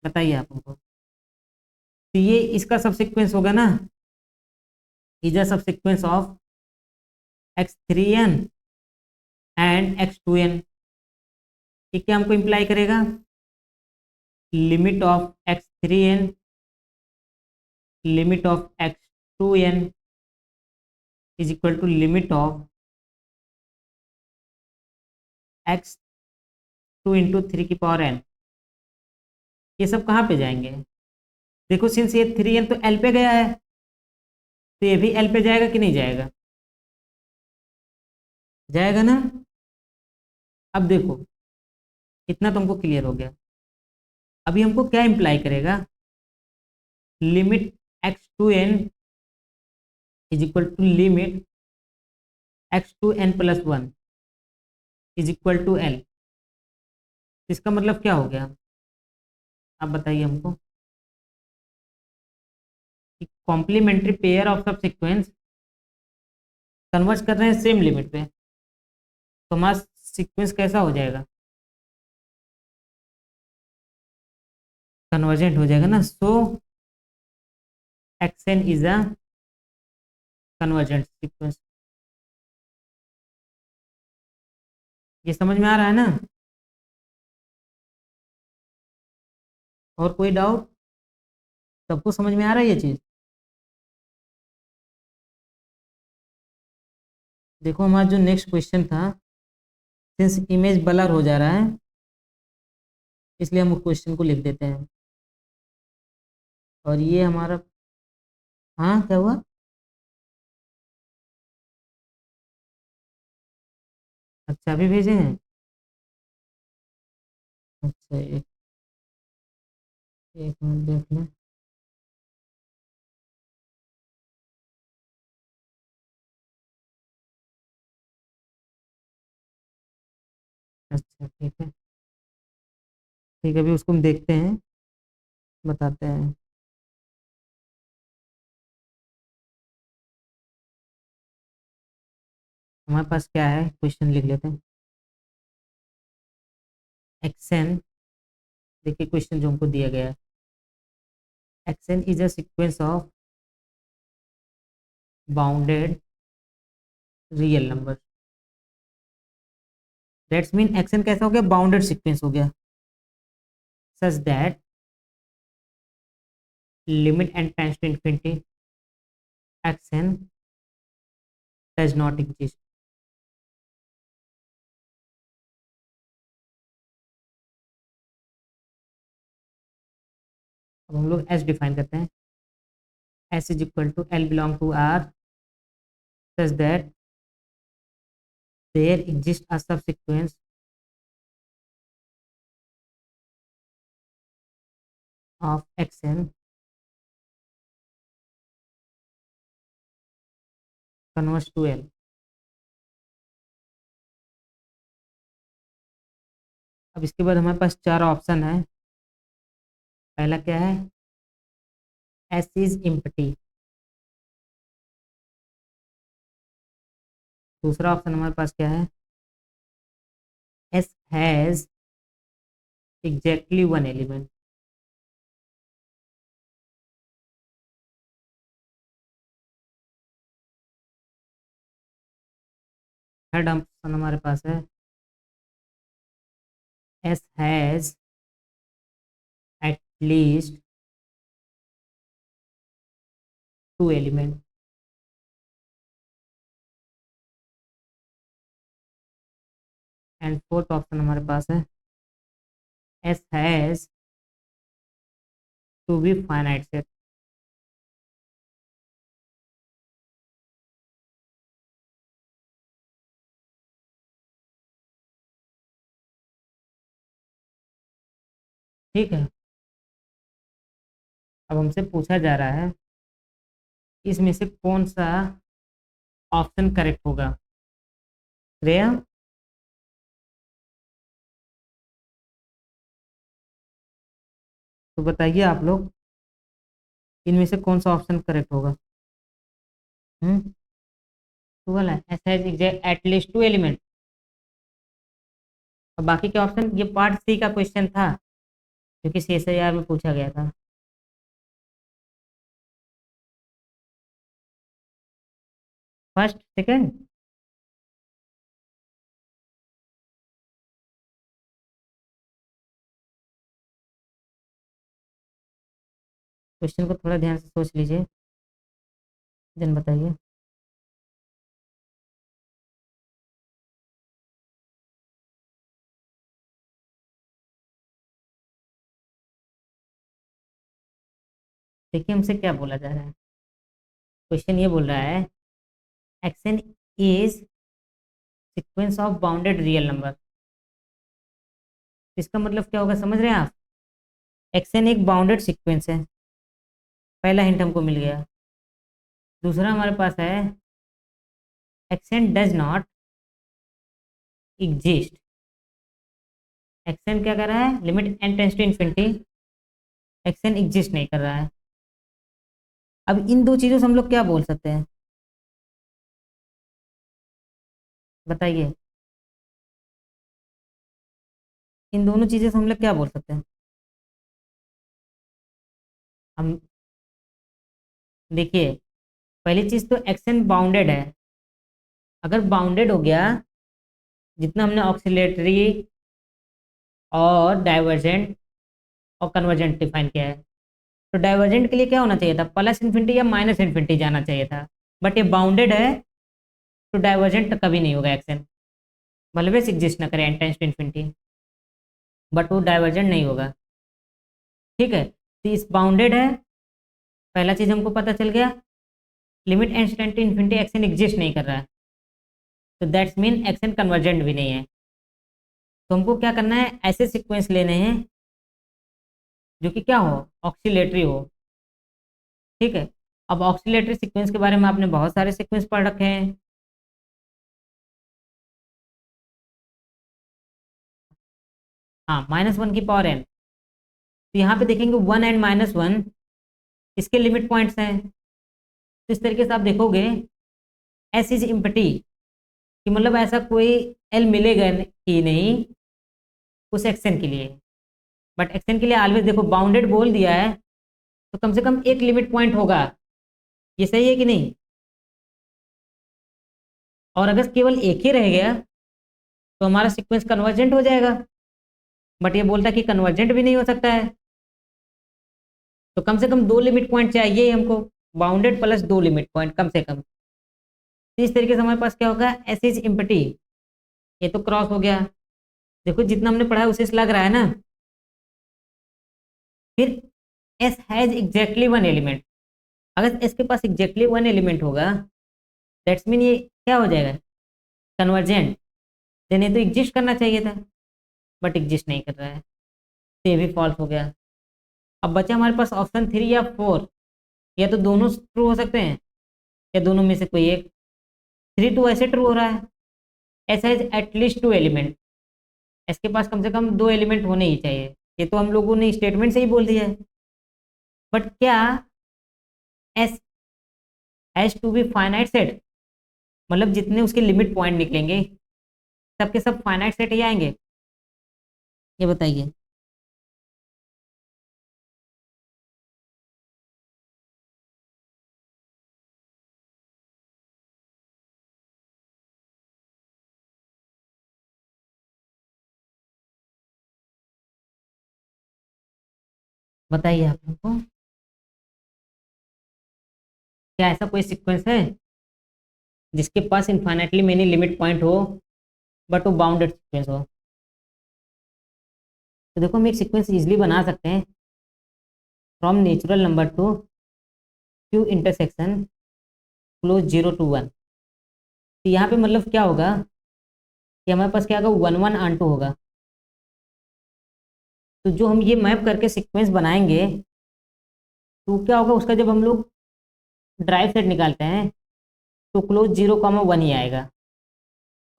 बताइए आप हमको। तो ये इसका सब सीक्वेंस होगा ना, is a subsequence of x3n and x2n। ये क्या हमको इम्प्लाई करेगा, limit of x3n limit of x2n is equal to limit of x2 × 3 की पावर n। ये सब कहाँ पे जाएंगे, देखो सिंस ये 3n तो l पे गया है, तो ये भी l पे जाएगा कि नहीं जाएगा, जाएगा ना। अब देखो इतना तुमको क्लियर हो गया, अभी हमको क्या इम्प्लाई करेगा, limit x2n is equal to limit x2n+1 is equal to l। इसका मतलब क्या हो गया, आप बताइए हमको, कि कॉम्प्लीमेंट्री पेयर ऑफ सब सीक्वेंस कन्वर्ज कर रहे हैं सेम लिमिट पे, तो हमारा सीक्वेंस कैसा हो जाएगा, कन्वर्जेंट हो जाएगा ना। सो xn is a convergent sequence. ये समझ में आ रहा है ना, और कोई डाउट, सबको समझ में आ रहा है ये चीज़। देखो हमारा जो नेक्स्ट क्वेश्चन था, सिंस इमेज ब्लर हो जा रहा है इसलिए हम उस क्वेश्चन को लिख देते हैं। और ये हमारा, हाँ क्या हुआ, अच्छा अभी भेजे हैं, अच्छा एक एक मिनट देख लें। अच्छा ठीक है, ठीक है, अभी उसको हम देखते हैं, बताते हैं। हमारे पास क्या है, क्वेश्चन लिख लेते हैं। एक्सन, देखिए क्वेश्चन जो हमको दिया गया है, x n is a sequence of bounded real number. That's mean x n कैसा हो गया, बाउंडेड सीक्वेंस हो गया, such that limit n tends to infinity x n does not exist. अब हम लोग एस डिफाइन करते हैं, S is equal to L belong to R such that there exist a subsequence of x n converges to L. अब इसके बाद हमारे पास चार ऑप्शन है। पहला क्या है, एस इज इम्पटी। दूसरा ऑप्शन हमारे पास क्या है, S has exactly one element. Third option हमारे पास है, S has at least two element. And fourth option हमारे पास है, S has to be finite set. ठीक है, अब हमसे पूछा जा रहा है इसमें से कौन सा ऑप्शन करेक्ट होगा। श्रेया, तो बताइए आप लोग, इनमें से कौन सा ऑप्शन करेक्ट होगा। टू वाला S has at least two element. और बाकी के ऑप्शन, ये पार्ट सी का क्वेश्चन था जो कि CSIR में पूछा गया था। फर्स्ट सेकंड, क्वेश्चन को थोड़ा ध्यान से सोच लीजिए, देन बताइए। देखिए हमसे क्या बोला जा रहा है, क्वेश्चन ये बोल रहा है x n is sequence of bounded real number. इसका मतलब क्या होगा, समझ रहे हैं आप। एक्सन एक बाउंडेड सीक्वेंस है, पहला हिंट हमको मिल गया। दूसरा हमारे पास है, x n does not exist. X n क्या कर रहा है, limit n tends to infinity, x n exist नहीं कर रहा है। अब इन दो चीज़ों से हम लोग क्या बोल सकते हैं, बताइए। इन दोनों चीज़ों से हम लोग क्या बोल सकते हैं। हम देखिए, पहली चीज़ तो एक्शन बाउंडेड है। अगर बाउंडेड हो गया, जितना हमने ऑक्सीलेटरी और डाइवर्जेंट और कन्वर्जेंट डिफाइन किया है, तो डाइवर्जेंट के लिए क्या होना चाहिए था, प्लस इन्फिनिटी या माइनस इन्फिनिटी जाना चाहिए था। बट ये बाउंडेड है, तो डाइवर्जेंट कभी नहीं होगा एक्शन, भले भी एग्जिस्ट ना करे n tends to infinity, but वो डाइवर्जेंट नहीं होगा। ठीक है, तो इस बाउंडेड है, पहला चीज़ हमको पता चल गया। Limit n tends to infinity x n exist नहीं कर रहा है, तो दैट्स मीन एक्शन कन्वर्जेंट भी नहीं है। तो हमको क्या करना है, ऐसे सीक्वेंस लेने हैं जो कि क्या हो, ऑक्सीलेटरी हो। ठीक है, अब ऑक्सीलेटरी सीक्वेंस के बारे में आपने बहुत सारे सीक्वेंस पढ़ रखे हैं। हाँ, -1 की पावर n, तो यहाँ पे देखेंगे 1 एंड -1 इसके लिमिट पॉइंट्स हैं। तो इस तरीके से आप देखोगे एस इज इम्पटी, कि मतलब ऐसा कोई एल मिलेगा ही नहीं उस एक्शन के लिए। बट एक्शन के लिए ऑलवेज देखो बाउंडेड बोल दिया है तो कम से कम एक लिमिट पॉइंट होगा, ये सही है कि नहीं? और अगर केवल एक ही रह गया तो हमारा सीक्वेंस कन्वर्जेंट हो जाएगा, बट ये बोलता है कि कन्वर्जेंट भी नहीं हो सकता है। तो कम से कम दो लिमिट पॉइंट चाहिए हमको, बाउंडेड प्लस दो लिमिट पॉइंट कम से कम। तो इस तरीके से हमारे पास क्या होगा, एस इज एम्प्टी, ये तो क्रॉस हो गया। देखो जितना हमने पढ़ा है उसी से लग रहा है ना। फिर S has exactly one element, अगर एस के पास एग्जैक्टली वन एलिमेंट होगा दैट्स मीन ये क्या हो जाएगा, कन्वर्जेंट। देन ये तो एग्जिस्ट करना चाहिए था, बट एग्जिस्ट नहीं कर रहा है, तो ये भी फॉल्स हो गया। अब बचा हमारे पास ऑप्शन 3 या 4, या तो दोनों ट्रू हो सकते हैं या दोनों में से कोई एक। 3 तो ऐसे ट्रू हो रहा है, S has at least to element, इसके पास कम से कम दो एलिमेंट होने ही चाहिए, ये तो हम लोगों ने स्टेटमेंट से ही बोल दिया है। बट क्या S has to be finite set, मतलब जितने उसके लिमिट पॉइंट निकलेंगे सबके सब फाइनाइट सेट ही आएंगे, ये बताइए। बताइए आप हमको, क्या ऐसा कोई सीक्वेंस है जिसके पास इनफाइनाइटली मेनी लिमिट पॉइंट हो बट वो बाउंडेड सीक्वेंस हो? तो देखो हम एक सीक्वेंस इजीली बना सकते हैं, from natural number two Q intersection close 0 to 1। तो यहाँ पे मतलब क्या होगा कि हमारे पास क्या होगा, 1 1 होगा। तो जो हम ये मैप करके सीक्वेंस बनाएंगे तो क्या होगा उसका, जब हम लोग ड्राइव सेट निकालते हैं तो क्लोज 0 1 ही आएगा,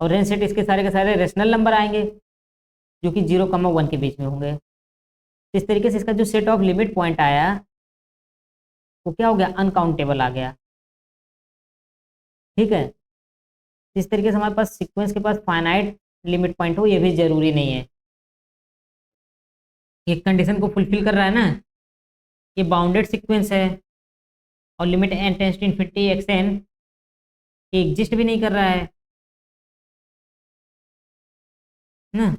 और रेंज सेट इसके सारे के सारे रेशनल नंबर आएंगे जो कि 0 1 के बीच में होंगे। तो इस तरीके से इसका जो सेट ऑफ लिमिट पॉइंट आया वो क्या हो गया, अनकाउंटेबल आ गया। ठीक है, इस तरीके से हमारे पास सीक्वेंस के पास फाइनाइट लिमिट पॉइंट हो ये भी जरूरी नहीं है। एक कंडीशन को फुलफिल कर रहा है ना, ये बाउंडेड सीक्वेंस है और limit n tends to infinity x n ये एग्जिस्ट भी नहीं कर रहा है ना।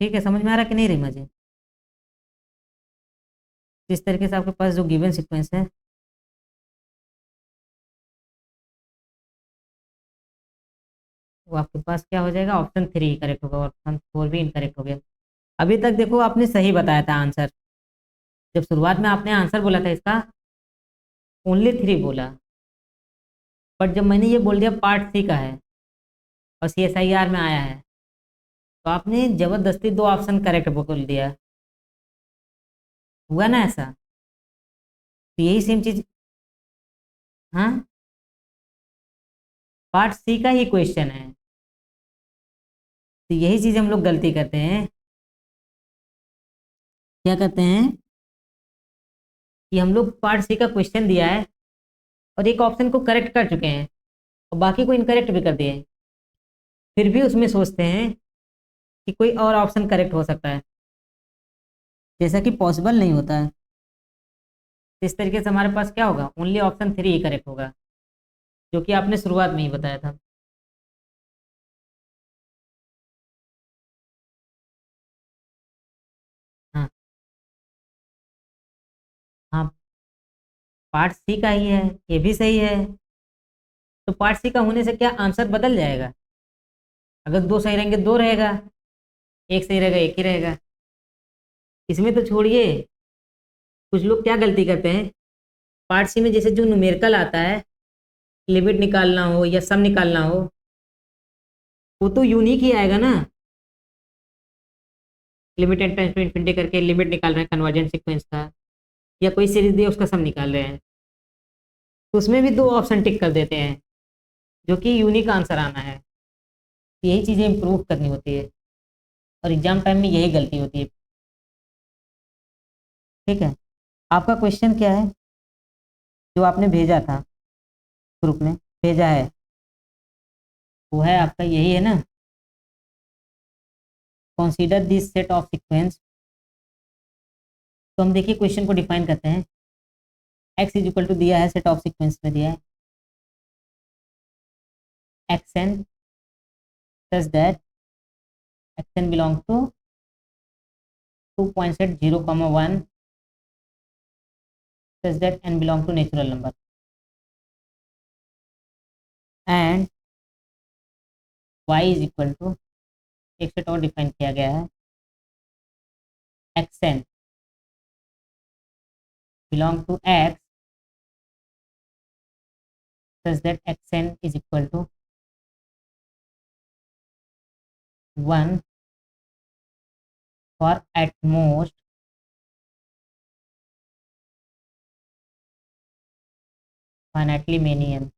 ठीक है, समझ में आ रहा कि नहीं रही मुझे? इस तरीके से आपके पास जो गिवन सीक्वेंस है वो आपके पास क्या हो जाएगा, ऑप्शन 3 करेक्ट होगा, ऑप्शन 4 भी इनकरेक्ट हो गया। अभी तक देखो आपने सही बताया था आंसर, जब शुरुआत में आपने आंसर बोला था इसका ओनली 3 बोला, बट जब मैंने ये बोल दिया पार्ट सी का है और CSIR में आया है तो आपने जबरदस्ती दो ऑप्शन करेक्ट बोल दिया, हुआ ना ऐसा? तो यही सेम चीज, हाँ, पार्ट सी का ही क्वेश्चन है। तो यही चीज हम लोग गलती करते हैं, क्या करते हैं कि हम लोग पार्ट सी का क्वेश्चन दिया है और एक ऑप्शन को करेक्ट कर चुके हैं और बाकी को इनकरेक्ट भी कर दिए हैं, फिर भी उसमें सोचते हैं कि कोई और ऑप्शन करेक्ट हो सकता है, जैसा कि पॉसिबल नहीं होता है। तो इस तरीके से हमारे पास क्या होगा, ओनली ऑप्शन 3 ही करेक्ट होगा, जो कि आपने शुरुआत में ही बताया था। हाँ हाँ, पार्ट सी का ही है, ये भी सही है। तो पार्ट सी का होने से क्या आंसर बदल जाएगा? अगर दो सही रहेंगे दो रहेगा, एक सही रहेगा एक ही रहेगा। इसमें तो छोड़िए, कुछ लोग क्या गलती करते हैं, पार्ट सी में जैसे जो न्यूमेरिकल आता है, लिमिट निकालना हो या सम निकालना हो, वो तो यूनिक ही आएगा ना। Limit n tends to infinity करके लिमिट निकाल रहे हैं कन्वर्जेंट सीक्वेंस का, या कोई सीरीज दिया उसका सम निकाल रहे हैं, तो उसमें भी दो ऑप्शन टिक कर देते हैं जो कि यूनिक आंसर आना है। यही चीज़ें इंप्रूव करनी होती है और एग्जाम टाइम में यही गलती होती है। ठीक है, आपका क्वेश्चन क्या है? जो आपने भेजा था ग्रुप में, भेजा है, वो है आपका यही है ना, consider this set of sequence. तो हम देखिए क्वेश्चन को डिफाइन करते हैं। एक्स इज इक्वल टू दिया है, सेट ऑफ सीक्वेंस में दिया है x n such that x n belong to 2 points at 0, 1 such that n belong to natural number and y is equal to, एक set और define किया गया है, x n belong to x such that x N is equal to 1 for at most finitely many n.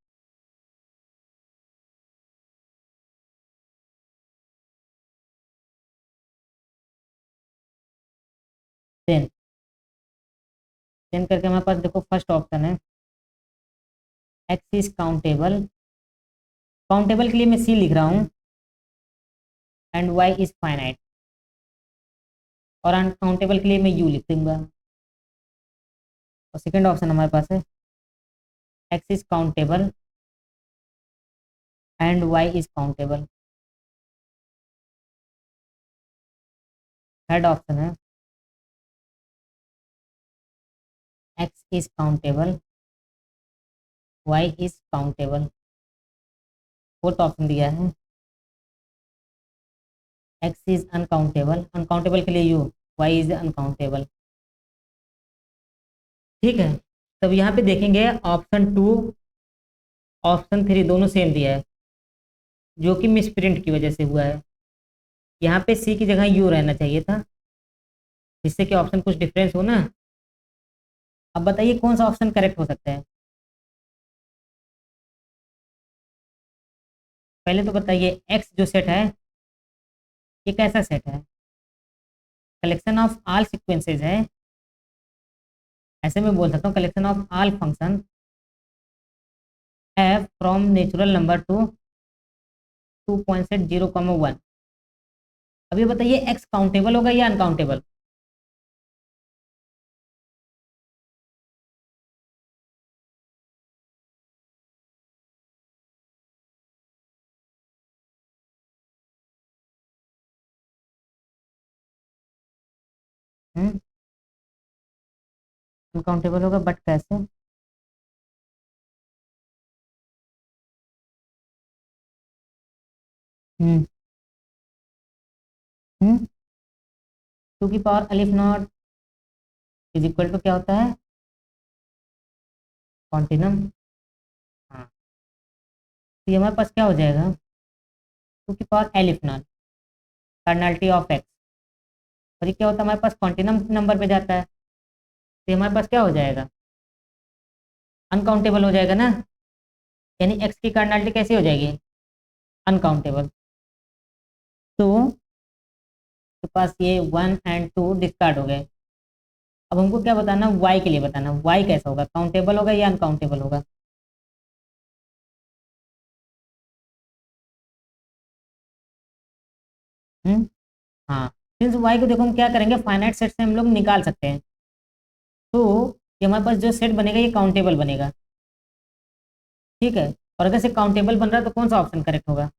Then then करके हमारे पास देखो first option है एक्स इज काउंटेबल, काउंटेबल के लिए मैं सी लिख रहा हूँ एंड वाई इज फाइनाइट, और अनकाउंटेबल के लिए मैं यू लिख दूंगा। और सेकंड ऑप्शन हमारे पास है x is countable and y is countable. Third option है x is countable y is countable. Fourth option दिया है एक्स इज अनकाउंटेबल, अनकाउंटेबल के लिए यू, वाई इज अनकाउंटेबल। ठीक है, तब यहाँ पे देखेंगे ऑप्शन 2 ऑप्शन 3 दोनों सेम दिया है, जो कि मिसप्रिंट की वजह से हुआ है। यहाँ पे सी की जगह यू रहना चाहिए था, जिससे कि ऑप्शन कुछ डिफरेंस हो ना। अब बताइए कौन सा ऑप्शन करेक्ट हो सकता है। पहले तो बताइए एक्स जो सेट है ये कैसा सेट है, कलेक्शन ऑफ ऑल सीक्वेंसेज है। ऐसे में बोल सकता हूँ collection of all function F from natural number two 2.0, 1। अब ये बताइए एक्स काउंटेबल होगा या अनकाउंटेबल। अनकाउंटेबल होगा बट कैसे। हम्म हम्म टू की पावर अलिफ नॉट इज इक्वल टू क्या होता है, कॉन्टिनम। हाँ, तो ये हमारे पास क्या हो जाएगा, टू की power aleph naught cardinality of x, और ये क्या होता है हमारे पास कॉन्टिनम नंबर पे जाता है, तो ये हमारे पास क्या हो जाएगा, अनकाउंटेबल हो जाएगा ना। यानी एक्स की कर्नल्टी कैसी हो जाएगी, अनकाउंटेबल। तो के पास ये 1 और 2 डिस्कार्ड हो गए। अब हमको क्या बताना, वाई के लिए बताना, वाई कैसा होगा, काउंटेबल होगा या अनकाउंटेबल होगा। हम्म हाँ, सिंस वाई को देखो हम क्या करेंगे, फाइनाइट सेट से हम लोग निकाल सकते हैं। तो ये हमारे पास जो सेट बनेगा ये काउंटेबल बनेगा। ठीक है, और अगर से काउंटेबल बन रहा है तो कौन सा ऑप्शन करेक्ट होगा,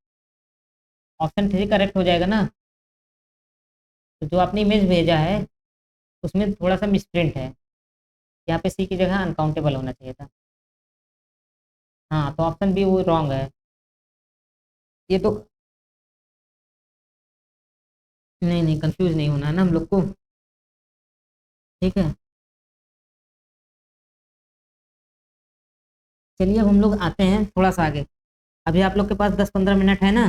ऑप्शन 3 करेक्ट हो जाएगा ना। तो जो आपने इमेज भेजा है उसमें थोड़ा सा मिसप्रिंट है, यहाँ पे सी की जगह अनकाउंटेबल होना चाहिए था। हाँ, तो ऑप्शन बी वो रॉन्ग है। ये तो नहीं नहीं, कंफ्यूज नहीं होना है ना हम लोग को। ठीक है, चलिए अब हम लोग आते हैं थोड़ा सा आगे। अभी आप लोग के पास 10-15 मिनट है ना।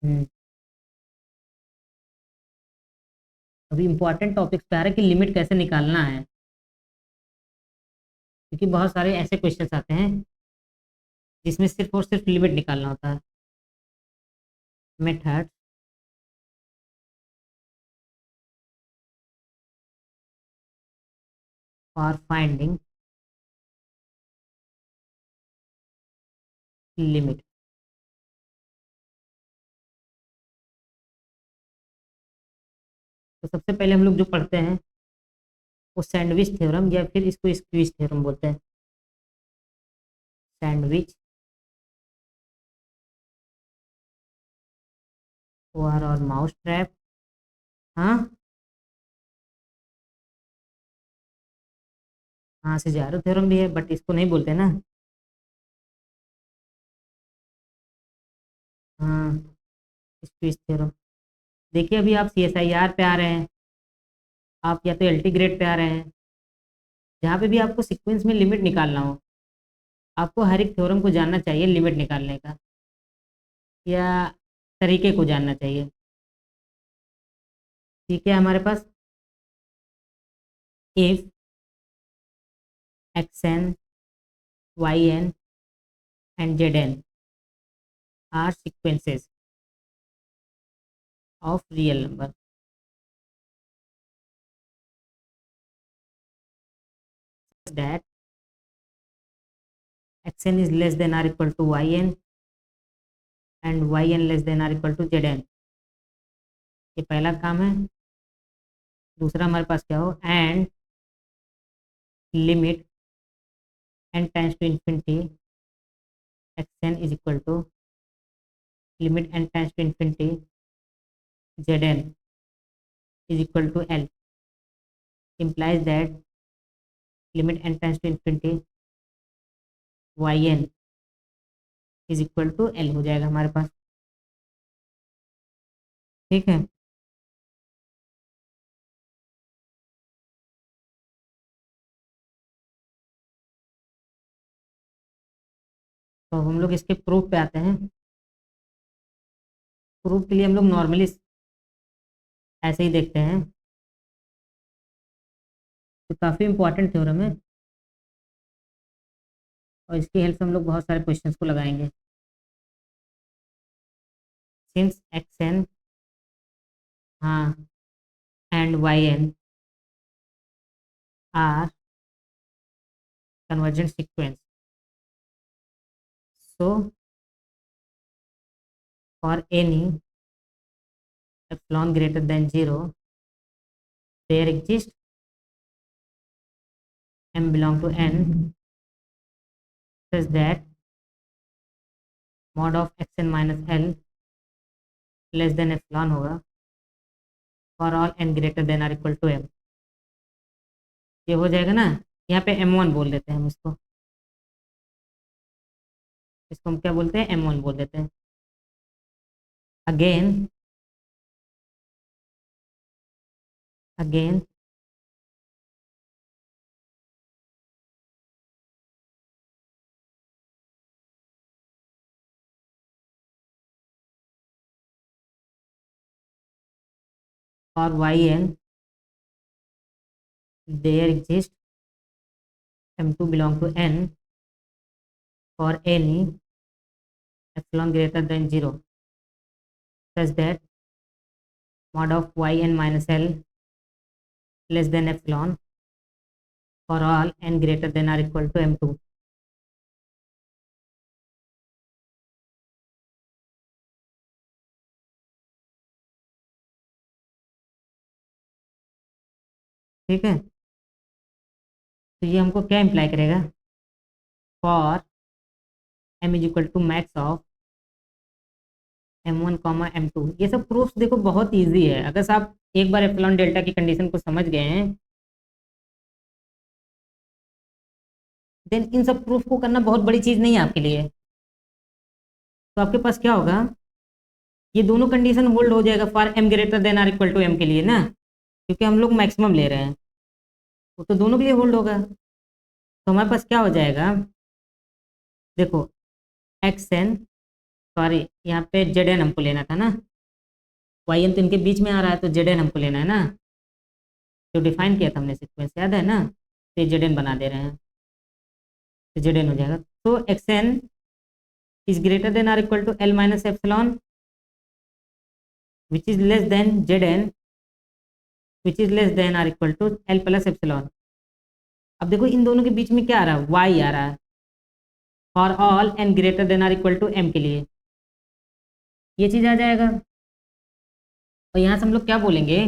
हम्म अभी इंपॉर्टेंट टॉपिक्स पे आ रहा है कि लिमिट कैसे निकालना है, क्योंकि बहुत सारे ऐसे क्वेश्चंस आते हैं जिसमें सिर्फ और सिर्फ लिमिट निकालना होता है। Method for finding limit. तो सबसे पहले हम लोग जो पढ़ते हैं वो सैंडविच थ्योरम, या फिर इसको स्क्वीज थ्योरम बोलते हैं। सैंडविच और माउस ट्रैप। हाँ, हाँ से जारो थ्योरम भी है, बट इसको नहीं बोलते ना। हाँ, स्क्वीज थ्योरम। देखिए अभी आप CSIR पे आ रहे हैं, आप या तो LT ग्रेड पे आ रहे हैं, जहाँ पे भी आपको सीक्वेंस में लिमिट निकालना हो, आपको हर एक थ्योरम को जानना चाहिए लिमिट निकालने का, या तरीके को जानना चाहिए। ठीक है, हमारे पास if xn yn and zn are sequences of real number, that xn is less than or equal to yn and yn less than or equal to zn। ये पहला काम है। दूसरा हमारे पास क्या हो, and limit n tends to infinity xn is equal to limit n tends to infinity zn is equal to l, implies that limit n tends to infinity yn is equal to l हो जाएगा हमारे पास। ठीक है, तो हम लोग इसके proof पे आते हैं। प्रूफ के लिए हम लोग नॉर्मली ऐसे ही देखते हैं, तो काफ़ी इंपॉर्टेंट थ्योरम है और इसकी हेल्प से हम लोग बहुत सारे क्वेश्चंस को लगाएंगे। सिंस xn, हाँ, and yn are convergent sequence, so for any epsilon greater than 0 there exists m belong to n such that mod of xn minus l less than epsilon होगा for all n greater than or equal to m। ये हो जाएगा ना, यहाँ पे m1 बोल देते हैं हम इसको, इसको हम क्या बोलते हैं, m1 बोल देते हैं। Again again for yn there exists m2 belong to n for any epsilon greater than 0 such that mod of yn minus l less than epsilon for all n greater than or equal to m2। ठीक है, तो ये हमको क्या imply करेगा, for m is equal to max of m1 comma m2। ये सब proofs देखो बहुत इजी है, अगर आप एक बार एप्सिलॉन डेल्टा की कंडीशन को समझ गए हैं, देन इन सब प्रूफ को करना बहुत बड़ी चीज़ नहीं है आपके लिए। तो आपके पास क्या होगा, ये दोनों कंडीशन होल्ड हो जाएगा for m greater than or equal to m के लिए ना, क्योंकि हम लोग मैक्सिमम ले रहे हैं, वो तो दोनों के लिए होल्ड होगा। तो हमारे पास क्या हो जाएगा, देखो xn, सॉरी यहाँ पे zn हमको लेना था ना, yn तो इनके बीच में आ रहा है, तो zn हमको लेना है ना, जो डिफाइन किया था हमने सीक्वेंस, याद है ना, तो zn बना दे रहे हैं, तो zn हो जाएगा। तो xn is greater than or equal to l minus epsilon which is less than zn which is less than or equal to l plus epsilon। अब देखो इन दोनों के बीच में क्या आ रहा है, y आ रहा है for all n greater than or equal to m के लिए, ये चीज आ जाएगा। और यहाँ से हम लोग क्या बोलेंगे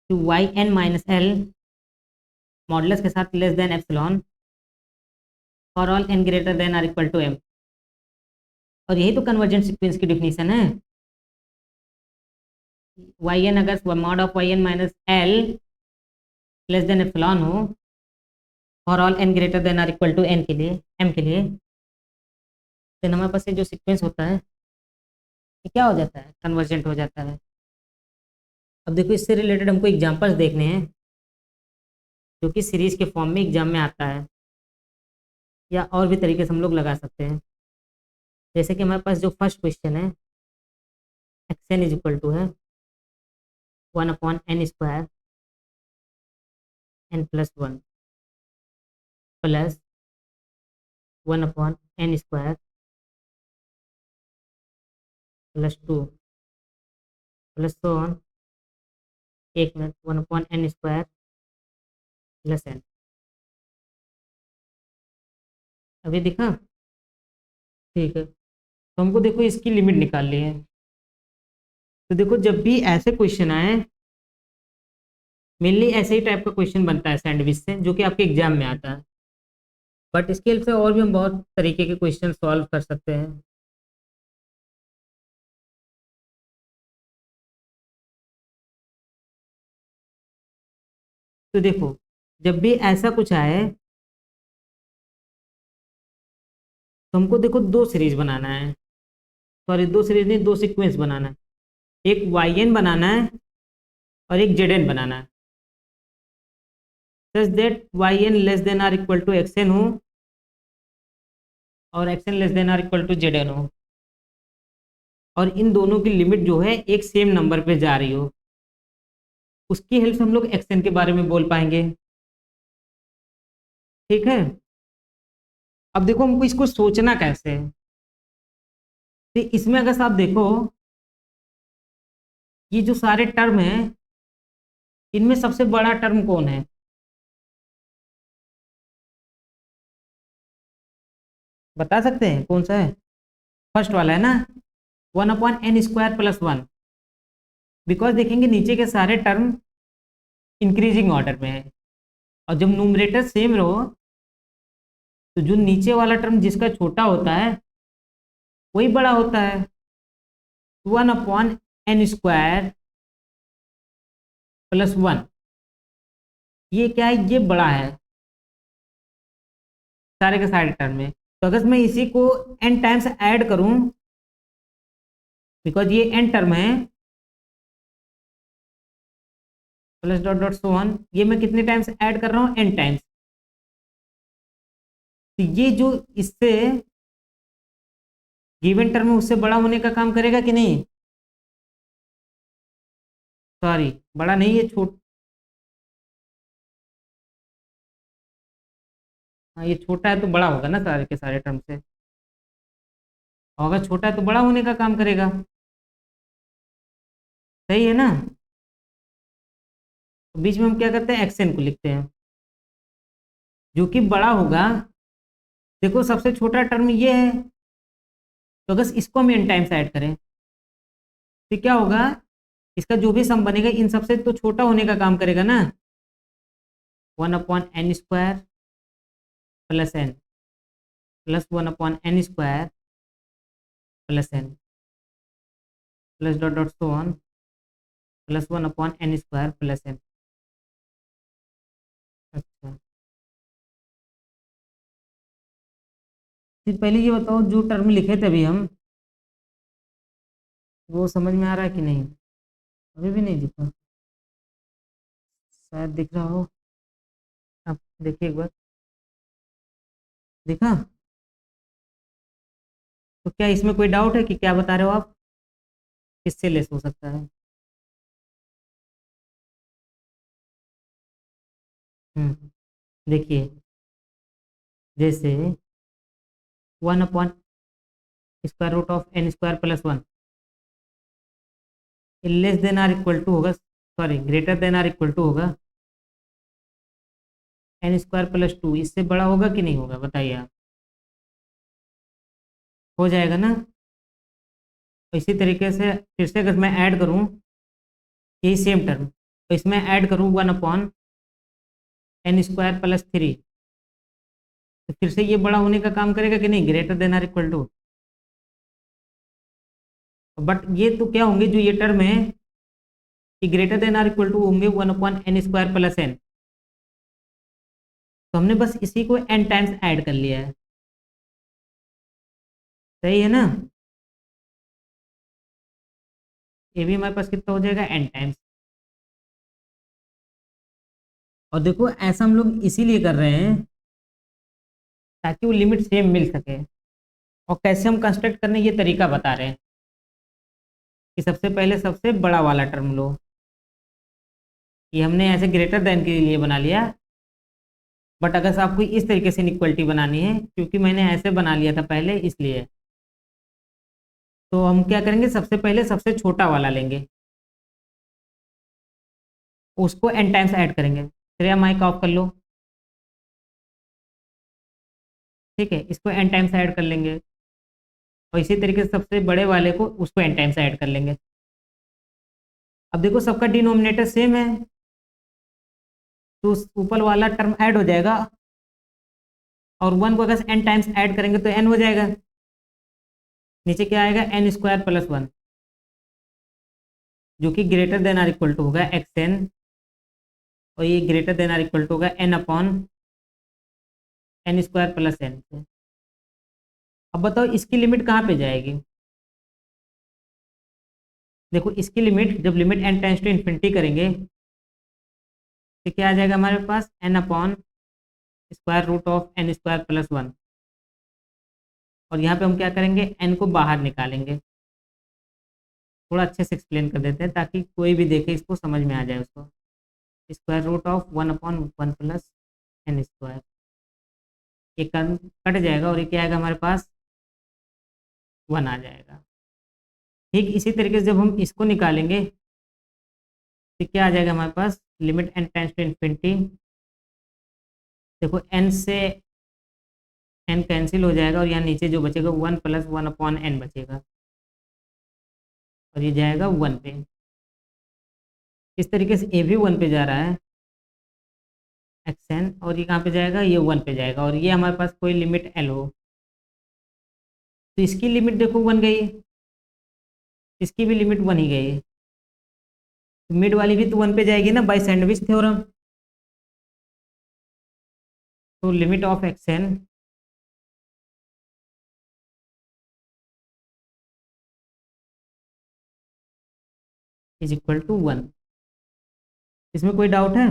कि y n minus l modulus के साथ less than epsilon for all n greater than or equal to m। और यही तो कन्वर्जेंट सीक्वेंस की डिफिनीशन है। वाई एन अगर mod of y n minus l less than epsilon हो for all n greater than or equal to n के लिए, m के लिए, देन हमारे पास ये जो सीक्वेंस होता है ये क्या हो जाता है, कन्वर्जेंट हो जाता है। अब देखो इससे रिलेटेड हमको एग्जांपल्स देखने हैं जो कि सीरीज के फॉर्म में एग्जाम में आता है, या और भी तरीके से हम लोग लगा सकते हैं। जैसे कि हमारे पास जो फर्स्ट क्वेश्चन है, x N is equal to है 1/n² n+1 plus 1/n² plus 2 plus so on 1 मिनट 1/n² प्लस n। अभी दिखा? ठीक है, तो हमको देखो इसकी लिमिट निकालनी है। तो देखो जब भी ऐसे क्वेश्चन आए, मेनली ऐसे ही टाइप का क्वेश्चन बनता है सैंडविच से, जो कि आपके एग्जाम में आता है। बट इसके हेल्प से और भी हम बहुत तरीके के क्वेश्चन सॉल्व कर सकते हैं। तो देखो जब भी ऐसा कुछ आए तो हमको देखो दो सीरीज बनाना है, सॉरी दो सीरीज नहीं, दो सीक्वेंस बनाना है। एक वाई एन बनाना है और एक जेड एन बनाना है, such that y n less than or equal to x n हो और x N less than or equal to z n हो, और इन दोनों की लिमिट जो है एक सेम नंबर पे जा रही हो। उसकी हेल्प से हम लोग एक्स एन के बारे में बोल पाएंगे। ठीक है, अब देखो हमको इसको सोचना कैसे है। तो इसमें अगर आप देखो ये जो सारे टर्म हैं इनमें सबसे बड़ा टर्म कौन है, बता सकते हैं कौन सा है? फर्स्ट वाला है ना, 1/n² + 1। बिकॉज देखेंगे नीचे के सारे टर्म इंक्रीजिंग ऑर्डर में है, और जब न्यूमरेटर सेम रहो तो जो नीचे वाला टर्म जिसका छोटा होता है वही बड़ा होता है। 1/n² + 1 ये क्या है, ये बड़ा है सारे के सारे टर्म में। तो अगर मैं इसी को n टाइम्स ऐड करूं, बिकॉज ये n टर्म है, plus dot dot so one, ये मैं कितने टाइम्स ऐड कर रहा हूं, n टाइम्स। तो ये जो इससे गिवन टर्म है उससे बड़ा होने का काम करेगा कि नहीं? सॉरी बड़ा नहीं, ये हाँ ये छोटा है तो बड़ा होगा ना सारे के सारे टर्म से, और अगर छोटा है तो बड़ा होने का काम करेगा। सही है ना? तो बीच में हम क्या करते हैं, एक्सएन को लिखते हैं जो कि बड़ा होगा। देखो सबसे छोटा टर्म ये है, तो अगर इसको हम एन टाइम्स ऐड करें तो क्या होगा, इसका जो भी सम बनेगा इन सबसे तो छोटा होने का काम करेगा ना। 1/n² plus n plus 1/n² plus n plus dot dot so on plus 1/n² plus n। अच्छा, फिर पहले ये बताओ जो टर्म लिखे थे अभी हम, वो समझ में आ रहा है कि नहीं? अभी भी नहीं दिखा, शायद दिख रहा हो। आप देखिए एक बार, दिखा? तो क्या इसमें कोई डाउट है कि क्या बता रहे हो आप, किससे लेस हो सकता है? देखिए जैसे 1/√n² + 1 less than or equal to होगा, sorry greater than or equal to होगा एन स्क्वायर प्लस 2 इससे बड़ा होगा कि नहीं होगा, बताइए आप। हो जाएगा ना। इसी तरीके से फिर से अगर मैं ऐड करूँ यही सेम टर्म, तो इसमें ऐड करूँ 1/n² + 3, तो फिर से ये बड़ा होने का काम करेगा कि नहीं, greater than or equal to. But ये तो क्या होंगे, जो ये टर्म है कि greater than or equal to होंगे 1/n² + n। तो हमने बस इसी को n टाइम्स ऐड कर लिया है, सही है ना। ये भी हमारे पास कितना हो जाएगा, n टाइम्स। और देखो ऐसा हम लोग इसीलिए कर रहे हैं ताकि वो लिमिट सेम मिल सके। और कैसे हम कंस्ट्रक्ट करने ये तरीका बता रहे हैं कि सबसे पहले सबसे बड़ा वाला टर्म लो। ये हमने ऐसे ग्रेटर देन के लिए बना लिया, बट अगर आपको इस तरीके से इनइक्वलिटी बनानी है, क्योंकि मैंने ऐसे बना लिया था पहले इसलिए, तो हम क्या करेंगे, सबसे पहले सबसे छोटा वाला लेंगे, उसको n टाइम्स ऐड करेंगे। श्रेया माइक ऑफ कर लो, ठीक है, इसको n टाइम्स ऐड कर लेंगे, और इसी तरीके से सबसे बड़े वाले को उसको n टाइम्स ऐड कर लेंगे। अब देखो सबका डिनोमिनेटर सेम है, तो उस ऊपर वाला टर्म ऐड हो जाएगा, और 1 को अगर n टाइम्स ऐड करेंगे तो n हो जाएगा। नीचे क्या आएगा, n² + 1, जो कि greater than or equal to होगा xn, और ये greater than or equal to होगा n/n²+n। अब बताओ इसकी लिमिट कहाँ पे जाएगी। देखो इसकी लिमिट, जब limit n tends to infinity करेंगे तो क्या आ जाएगा हमारे पास, n/√n² + 1। और यहाँ पे हम क्या करेंगे, n को बाहर निकालेंगे। थोड़ा अच्छे से एक्सप्लेन कर देते हैं ताकि कोई भी देखे इसको समझ में आ जाए उसको। √1/1 + n², ये कट जाएगा और ये क्या आएगा हमारे पास, 1 आ जाएगा। ठीक इसी तरीके से जब हम इसको निकालेंगे तो क्या आ जाएगा हमारे पास, limit n tends to infinity. देखो n से n कैंसिल हो जाएगा, और यहाँ नीचे जो बचेगा 1 + 1/n बचेगा, और ये जाएगा 1 पे। इस तरीके से ये भी 1 पे जा रहा है xn, और ये कहाँ पे जाएगा, ये 1 पे जाएगा, और ये हमारे पास कोई लिमिट l हो, तो इसकी लिमिट देखो 1 गई, इसकी भी लिमिट 1 ही गई, तो मिड वाली भी तो 1 पे जाएगी ना, बाय सैंडविच थ्योरम। तो लिमिट ऑफ xn = 1। इसमें कोई डाउट है।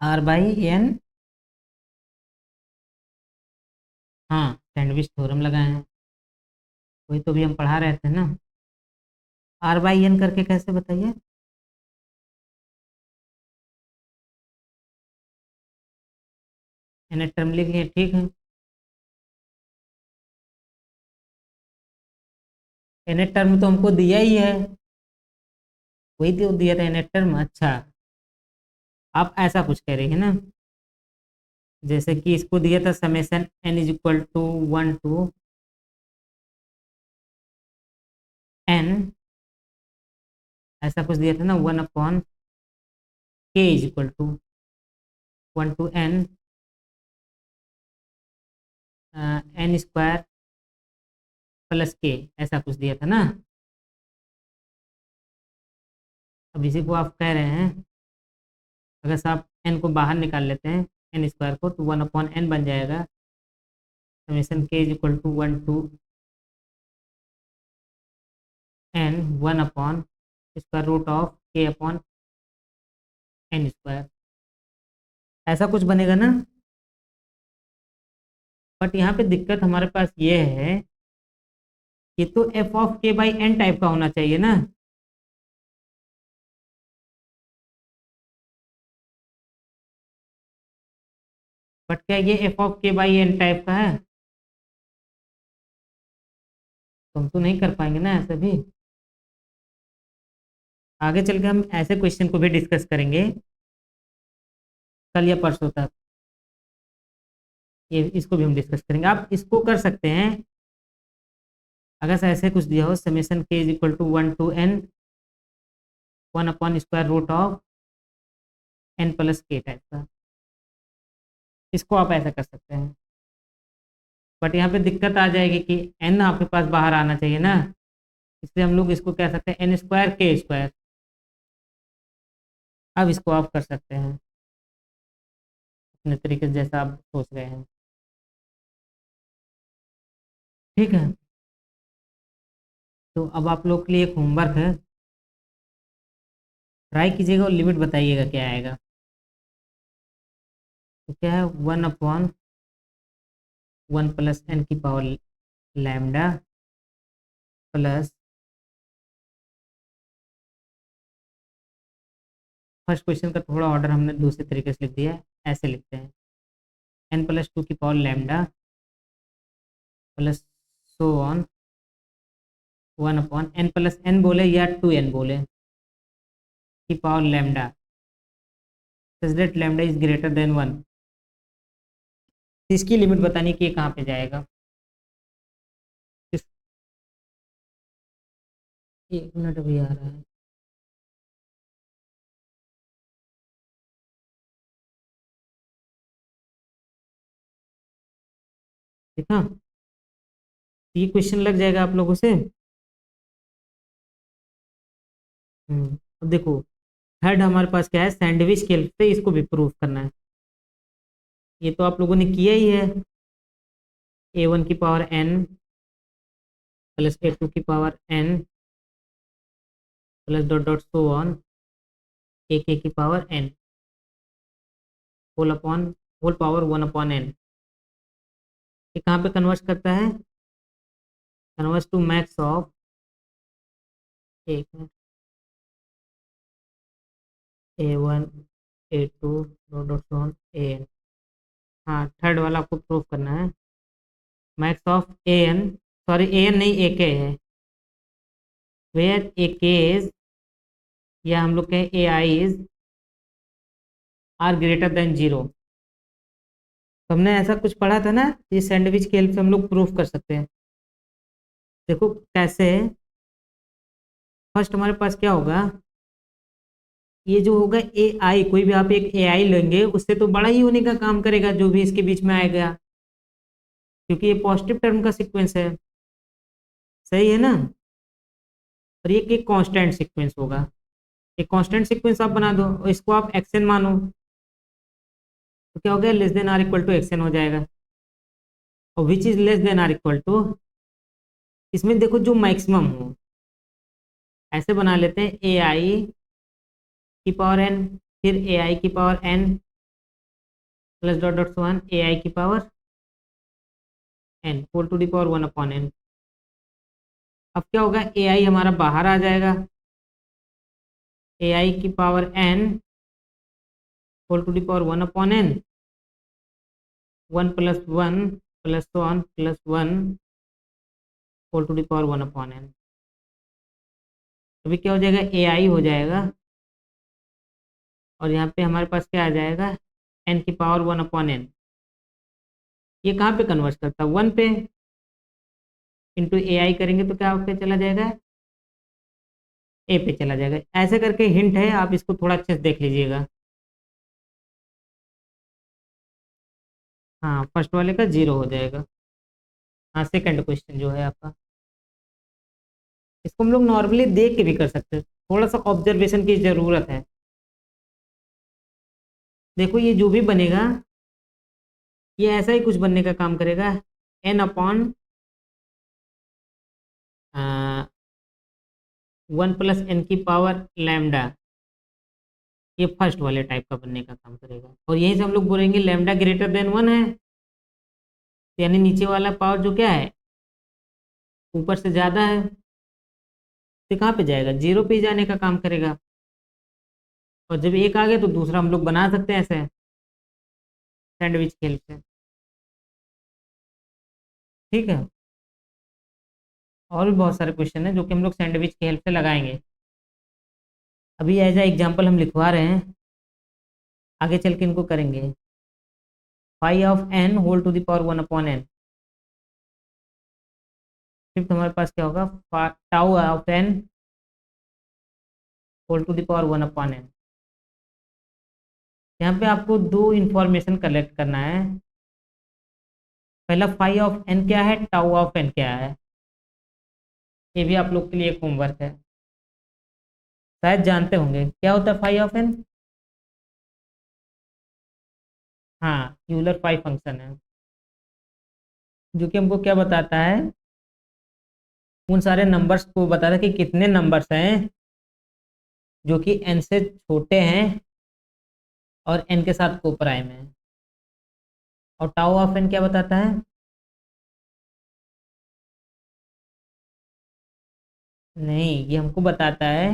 r/n, हाँ सैंडविच थ्योरम लगाए हैं, वही तो भी हम पढ़ा रहे थे ना। r/n करके कैसे, बताइए। n टर्म लिख लिए, ठीक है। n टर्म तो हमको दिया ही है, वही तो दिया था n टर्म। अच्छा, आप ऐसा कुछ कह रही है ना, जैसे कि इसको दिया था समेसन n = 1 to n, ऐसा कुछ दिया था ना, 1/k = 1 to n n² + k, ऐसा कुछ दिया था ना। अब इसी को आप कह रहे हैं, अगर से आप n को बाहर निकाल लेते हैं, n² को, तो 1/n बन जाएगा, summation k = 1 to n 1/√k/n², ऐसा कुछ बनेगा ना। बट यहाँ पे दिक्कत हमारे पास ये है, ये तो f(k/n) टाइप का होना चाहिए ना। बट क्या ये f(k/n) टाइप का है, तो हम तो नहीं कर पाएंगे ना ऐसे भी। आगे चल के हम ऐसे क्वेश्चन को भी डिस्कस करेंगे कल या परसों तक। ये इसको भी हम डिस्कस करेंगे। आप इसको कर सकते हैं अगर से ऐसे कुछ दिया हो, summation k is equal to 1 to n 1 upon square root of n plus के टाइप का, इसको आप ऐसा कर सकते हैं। बट यहाँ पे दिक्कत आ जाएगी कि n आपके पास बाहर आना चाहिए ना, इसलिए हम लोग इसको कह सकते हैं n स्क्वायर के स्क्वायर। अब इसको आप कर सकते हैं अपने तरीके से जैसा आप सोच रहे हैं। ठीक है, तो अब आप लोग के लिए एक होमवर्क है, ट्राई कीजिएगा और लिमिट बताइएगा क्या आएगा। तो क्या है, 1 अपॉन 1 प्लस n की power lambda plus, first question का थोड़ा ऑर्डर हमने दूसरे तरीके से लिख दिया है, ऐसे लिखते हैं n+2 की power lambda plus so on 1 upon n+n बोले या 2n बोले की power lambda such that lambda is greater than 1। इसकी लिमिट बतानी कि ये कहाँ पे जाएगा। एक मिनट अभी आ रहा है। ठीक है, ये क्वेश्चन लग जाएगा आप लोगों से। अब देखो, थर्ड हमारे पास क्या है, सैंडविच स्केल से इसको भी प्रूव करना है। ये तो आप लोगों ने किया ही है, a1 की पावर n प्लस a2 की power n plus dot dot so on a k की power n whole power 1 upon n। ये कहाँ पे कन्वर्ट करता है, कन्वर्ट टू मैक्स ऑफ, एक minute, a1 a2 dot dot so on an। हाँ, third वाला आपको प्रूव करना है, max of an, sorry an नहीं ak है, वेयर ak इज, या हम लोग कहें ai is are greater than 0। तो हमने ऐसा कुछ पढ़ा था ना, ये सैंडविच की हेल्प से हम लोग प्रूफ कर सकते हैं। देखो कैसे, फर्स्ट हमारे पास क्या होगा, ये जो होगा ए आई, कोई भी आप एक ए आई लेंगे उससे तो बड़ा ही होने का काम करेगा जो भी इसके बीच में आएगा, क्योंकि ये पॉजिटिव टर्म का सीक्वेंस है, सही है ना। और ये एक कांस्टेंट सीक्वेंस होगा, एक कांस्टेंट सीक्वेंस आप बना दो और इसको आप एक्सन मानो, तो क्या हो गया, less than or equal to x n हो जाएगा। और which is less than or equal to, इसमें देखो जो मैक्सिमम हो, ऐसे बना लेते हैं ए आई की पावर n, फिर ए आई की power n plus dot dot one a i की power n whole to the power 1 upon n। अब क्या होगा, ए आई हमारा बाहर आ जाएगा, ए आई की power n whole to the power 1 upon n, 1 plus 1 plus 1 plus 1 whole to the power 1 upon n। अभी क्या हो जाएगा, ए आई हो जाएगा, और यहाँ पे हमारे पास क्या आ जाएगा, n की पावर 1 अपॉन n। ये कहाँ पे कन्वर्ट करता है, 1 पे, इंटू ए आई करेंगे तो क्या पे चला जाएगा, ए पे चला जाएगा। ऐसे करके हिंट है, आप इसको थोड़ा अच्छे से देख लीजिएगा। हाँ, फर्स्ट वाले का 0 हो जाएगा। हाँ, सेकंड क्वेश्चन जो है आपका, इसको हम लोग नॉर्मली देख के भी कर सकते हैं, थोड़ा सा ऑब्जर्वेशन की जरूरत है। देखो ये जो भी बनेगा, ये ऐसा ही कुछ बनने का काम करेगा, n अपॉन 1 प्लस n की पावर लैम्डा, ये फर्स्ट वाले टाइप का बनने का काम करेगा। और यहीं से हम लोग बोलेंगे लैम्डा ग्रेटर देन 1 है, यानी नीचे वाला पावर जो क्या है, ऊपर से ज़्यादा है, तो कहाँ पे जाएगा, 0 पे ही जाने का काम करेगा। और जब एक आ गया तो दूसरा हम लोग बना सकते हैं ऐसे, सैंडविच खेल से। ठीक है, और भी बहुत सारे क्वेश्चन हैं जो कि हम लोग सैंडविच की हेल्प से लगाएंगे। अभी एज ए एग्जाम्पल हम लिखवा रहे हैं, आगे चल के इनको करेंगे। Phi of n whole to the power one upon n. Fifth हमारे पास क्या होगा, tau of n whole to the power one upon n. यहाँ पे आपको दो इंफॉर्मेशन कलेक्ट करना है। पहला फाइव ऑफ एन क्या है, टाउ ऑफ एन क्या है। ये भी आप लोग के लिए एक होमवर्क है, शायद जानते होंगे क्या होता है फाइव ऑफ एन। हाँ, यूलर फाइव फंक्शन है, जो कि हमको क्या बताता है, उन सारे नंबर्स को बताता है कि कितने नंबर्स हैं जो कि एन से छोटे हैं और एन के साथ को प्राइम है। और टाउ ऑफ एन क्या बताता है, नहीं, ये हमको बताता है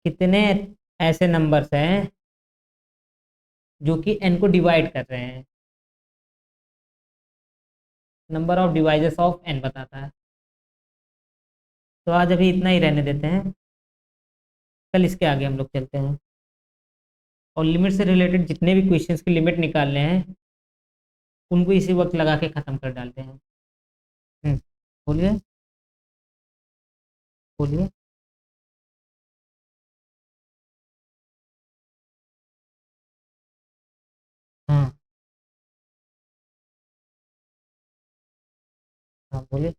कितने ऐसे नंबर्स हैं जो कि एन को डिवाइड कर रहे हैं। Number of divisors of n बताता है। तो आज अभी इतना ही रहने देते हैं, कल इसके आगे हम लोग चलते हैं। और लिमिट से रिलेटेड जितने भी क्वेश्चंस की लिमिट निकालने हैं उनको इसी वक्त लगा के ख़त्म कर डालते हैं। बोलिए, बोलिए। हाँ, हाँ, बोलिए।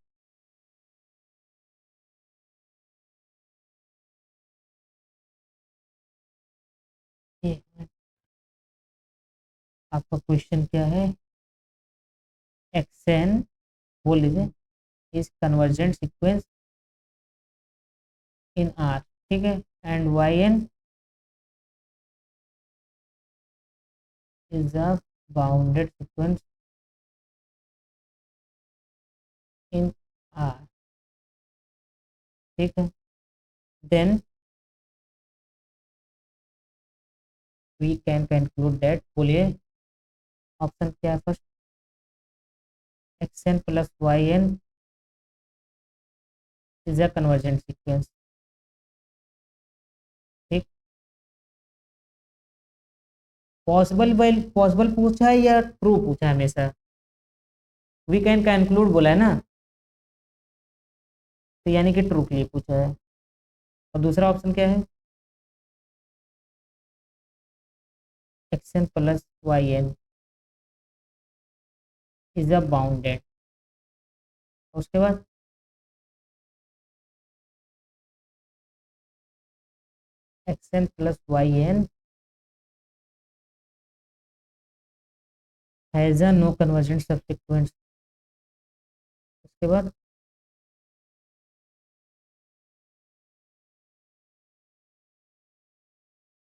ये आपका क्वेश्चन क्या है, एक्सएन बोल लीजिए is convergent sequence in R, ठीक है, and y n is a bounded sequence in R, ठीक है। Then we can conclude that, बोलिए ऑप्शन क्या है first, x n plus y n is a convergent sequence, ठीक। पॉसिबल, वेल पॉसिबल पूछा है या ट्रू पूछा है हमेशा, वी कैन कंक्लूड बोला है ना, तो यानी कि ट्रू के लिए पूछा है। और दूसरा ऑप्शन क्या है, x n plus y n is a bounded, उसके बाद x n plus y n has a no convergent subsequence, उसके बाद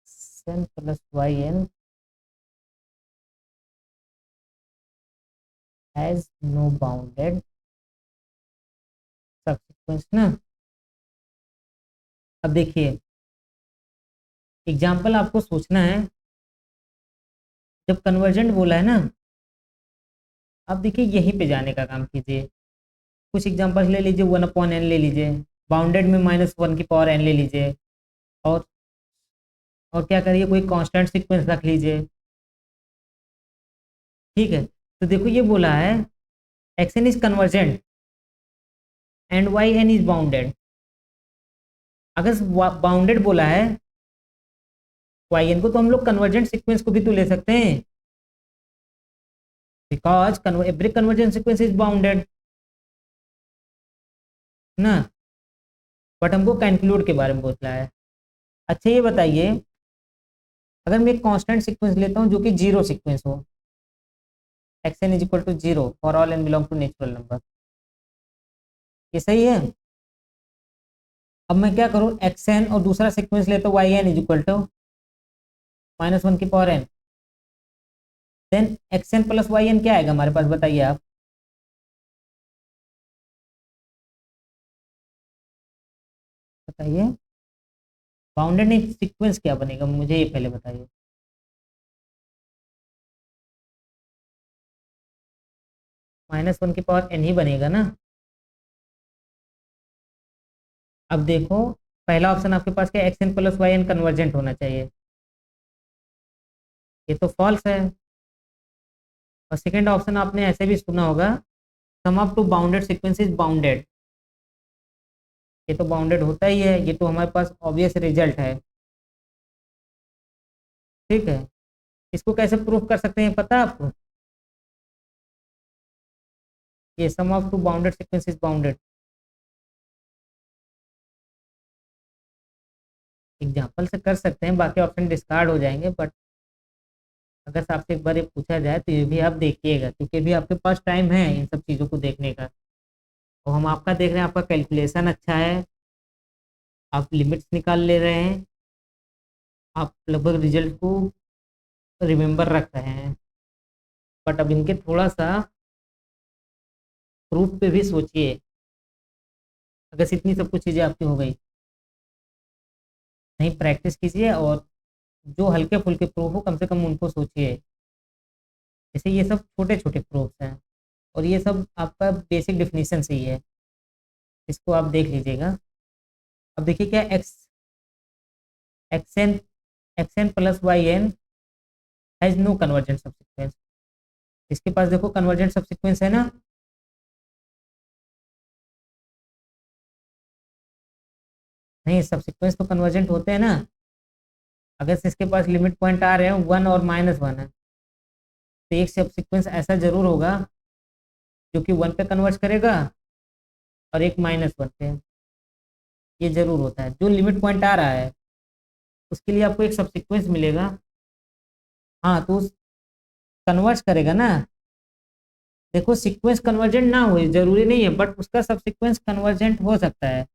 x n plus y n has no bounded subsequence ना। अब देखिए, एग्जाम्पल आपको सोचना है, जब कन्वर्जेंट बोला है ना, अब देखिए यहीं पे जाने का काम कीजिए। कुछ एग्जांपल्स ले लीजिए, वन अपॉन एन ले लीजिए, बाउंडेड में माइनस वन की पावर एन ले लीजिए, और और क्या करिए, कोई कांस्टेंट सीक्वेंस रख लीजिए, ठीक है। तो देखो ये बोला है x N is convergent and y n is bounded. अगर बाउंडेड बोला है वाई एन को, तो हम लोग कन्वर्जेंट सीक्वेंस को भी तो ले सकते हैं, because every convergent sequence is bounded ना। बट हमको कंक्लूड के बारे में बोलना है। अच्छा ये बताइए, अगर मैं एक कांस्टेंट सीक्वेंस लेता हूँ जो कि जीरो सीक्वेंस हो, x N is equal to zero for all n belong to natural number, ये सही है। अब मैं क्या करूँ, एक्स एन और दूसरा सीक्वेंस लेता हूँ y n is equal to minus one की power n, then x n plus y n क्या आएगा हमारे पास, बताइए आप, बताइए। बाउंडेड नहीं, सीक्वेंस क्या बनेगा मुझे ये पहले बताइए। माइनस वन की पावर एन ही बनेगा ना। अब देखो, पहला ऑप्शन आपके पास क्या, x n plus y n convergent होना चाहिए, ये तो फॉल्स है। और सेकेंड ऑप्शन आपने ऐसे भी सुना होगा, sum of two bounded sequence is bounded, ये तो बाउंडेड होता ही है, ये तो हमारे पास ऑब्वियस रिजल्ट है। ठीक है, इसको कैसे प्रूफ कर सकते हैं पता है आपको, ये sum of two bounded sequence is bounded, example से कर सकते हैं, बाकी ऑप्शन डिस्कार्ड हो जाएंगे, बट अगर आपसे एक बार ये पूछा जाए तो ये भी आप देखिएगा, क्योंकि अभी आपके पास टाइम है इन सब चीज़ों को देखने का। तो हम आपका देख रहे हैं, आपका कैलकुलेशन अच्छा है, आप लिमिट्स निकाल ले रहे हैं, आप लगभग रिजल्ट को रिमेंबर रख रहे हैं, बट अब इनके थोड़ा सा प्रूफ पे भी सोचिए। अगर इतनी सब कुछ चीज़ें आपकी हो गई, नहीं प्रैक्टिस कीजिए, और जो हल्के फुल्के प्रूफ हो कम से कम उनको सोचिए। जैसे ये सब छोटे छोटे प्रूफ्स हैं, और ये सब आपका बेसिक डिफिनीशन से ही है, इसको आप देख लीजिएगा। अब देखिए क्या, x n plus y n has no convergent subsequence, इसके पास देखो कन्वर्जेंट सब सीक्वेंस है ना, नहीं सब सीक्वेंस तो कन्वर्जेंट होते हैं ना। अगर से इसके पास लिमिट पॉइंट आ रहे हैं 1 और -1 है, तो एक सब सीक्वेंस ऐसा जरूर होगा जो कि 1 पे कन्वर्ट करेगा, और एक -1 पे, ये जरूर होता है। जो लिमिट पॉइंट आ रहा है उसके लिए आपको एक सब सीक्वेंस मिलेगा, हाँ तो कन्वर्ट करेगा ना। देखो सीक्वेंस कन्वर्जेंट ना हो जरूरी नहीं है, बट उसका सब सीक्वेंस कन्वर्जेंट हो सकता है।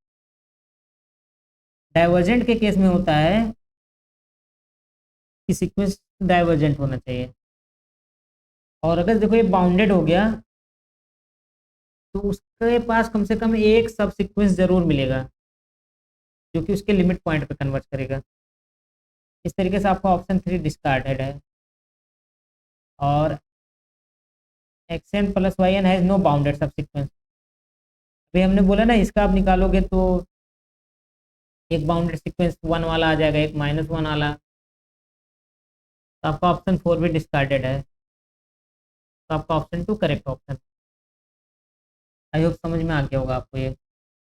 डाइवर्जेंट के केस में होता है कि सीक्वेंस डाइवर्जेंट होना चाहिए, और अगर देखो ये बाउंडेड हो गया तो उसके पास कम से कम एक सब सीक्वेंस जरूर मिलेगा जो कि उसके लिमिट पॉइंट पे कन्वर्ट करेगा। इस तरीके से आपका ऑप्शन 3 डिस्कार्डेड है। और x n plus y n has no bounded subsequence, अभी हमने बोला ना इसका आप निकालोगे तो एक बाउंडेड सीक्वेंस 1 वाला आ जाएगा, एक -1 वाला, तो आपका ऑप्शन 4 भी डिस्कार्डेड है, तो आपका option 2 correct option. I hope समझ में आ गया होगा आपको ये।